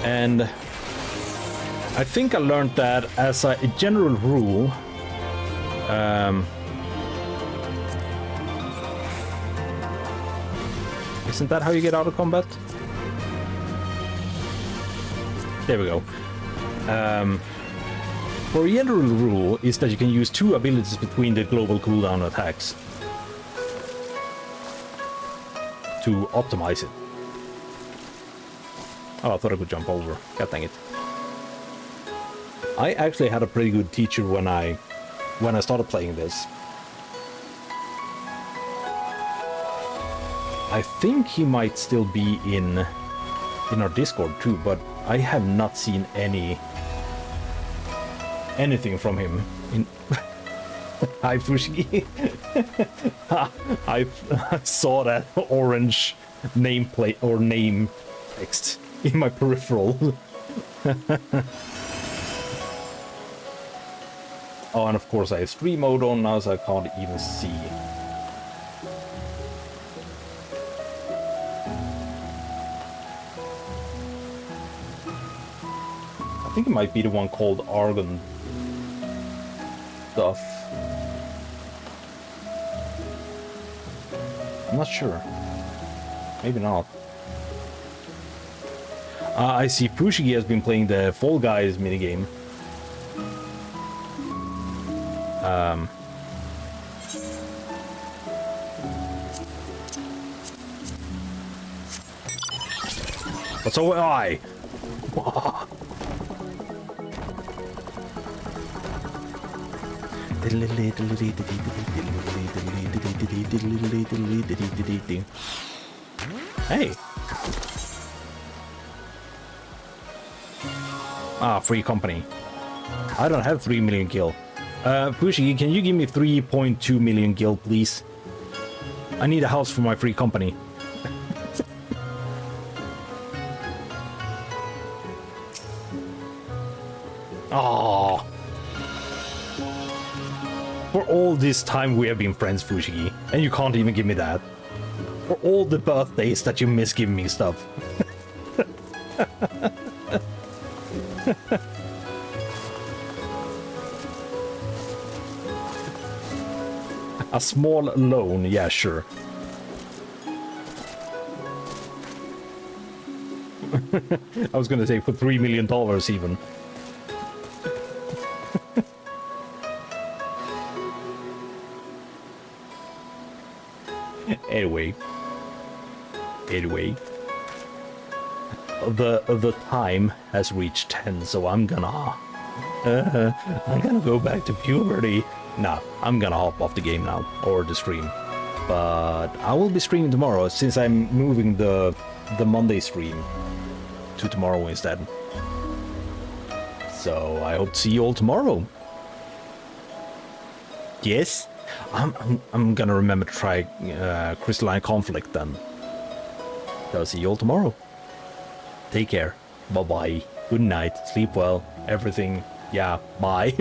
And I think I learned that as a general rule, isn't that how you get out of combat? There we go. For a general rule is that you can use 2 abilities between the global cooldown attacks to optimize it. Oh, I thought I could jump over. God dang it. I actually had a pretty good teacher when I started playing this. I think he might still be in our Discord too, but I have not seen anything from him in Hi Fushigi. I saw that orange nameplate or name text in my peripheral. Oh, and of course I have stream mode on now, so I can't even see. I think it might be the one called Argon stuff. I'm not sure. Maybe not. I see Fushigi has been playing the Fall Guys minigame. But so am I. Hey. Ah, free company. I don't have 3 million gil. Fushigi, can you give me 3.2 million gil, please? I need a house for my free company. Oh. For all this time we have been friends, Fushigi, and you can't even give me that. For all the birthdays that you miss giving me stuff. A small loan, yeah, sure. I was gonna say for $3 million even. Anyway, the time has reached 10, so I'm gonna go back to puberty. Nah, I'm gonna hop off the game now, or the stream. But I will be streaming tomorrow since I'm moving the Monday stream to tomorrow instead. So I hope to see you all tomorrow. Yes, I'm gonna remember to try Crystalline Conflict then. So I'll see you all tomorrow. Take care. Bye bye. Good night. Sleep well. Everything. Yeah. Bye.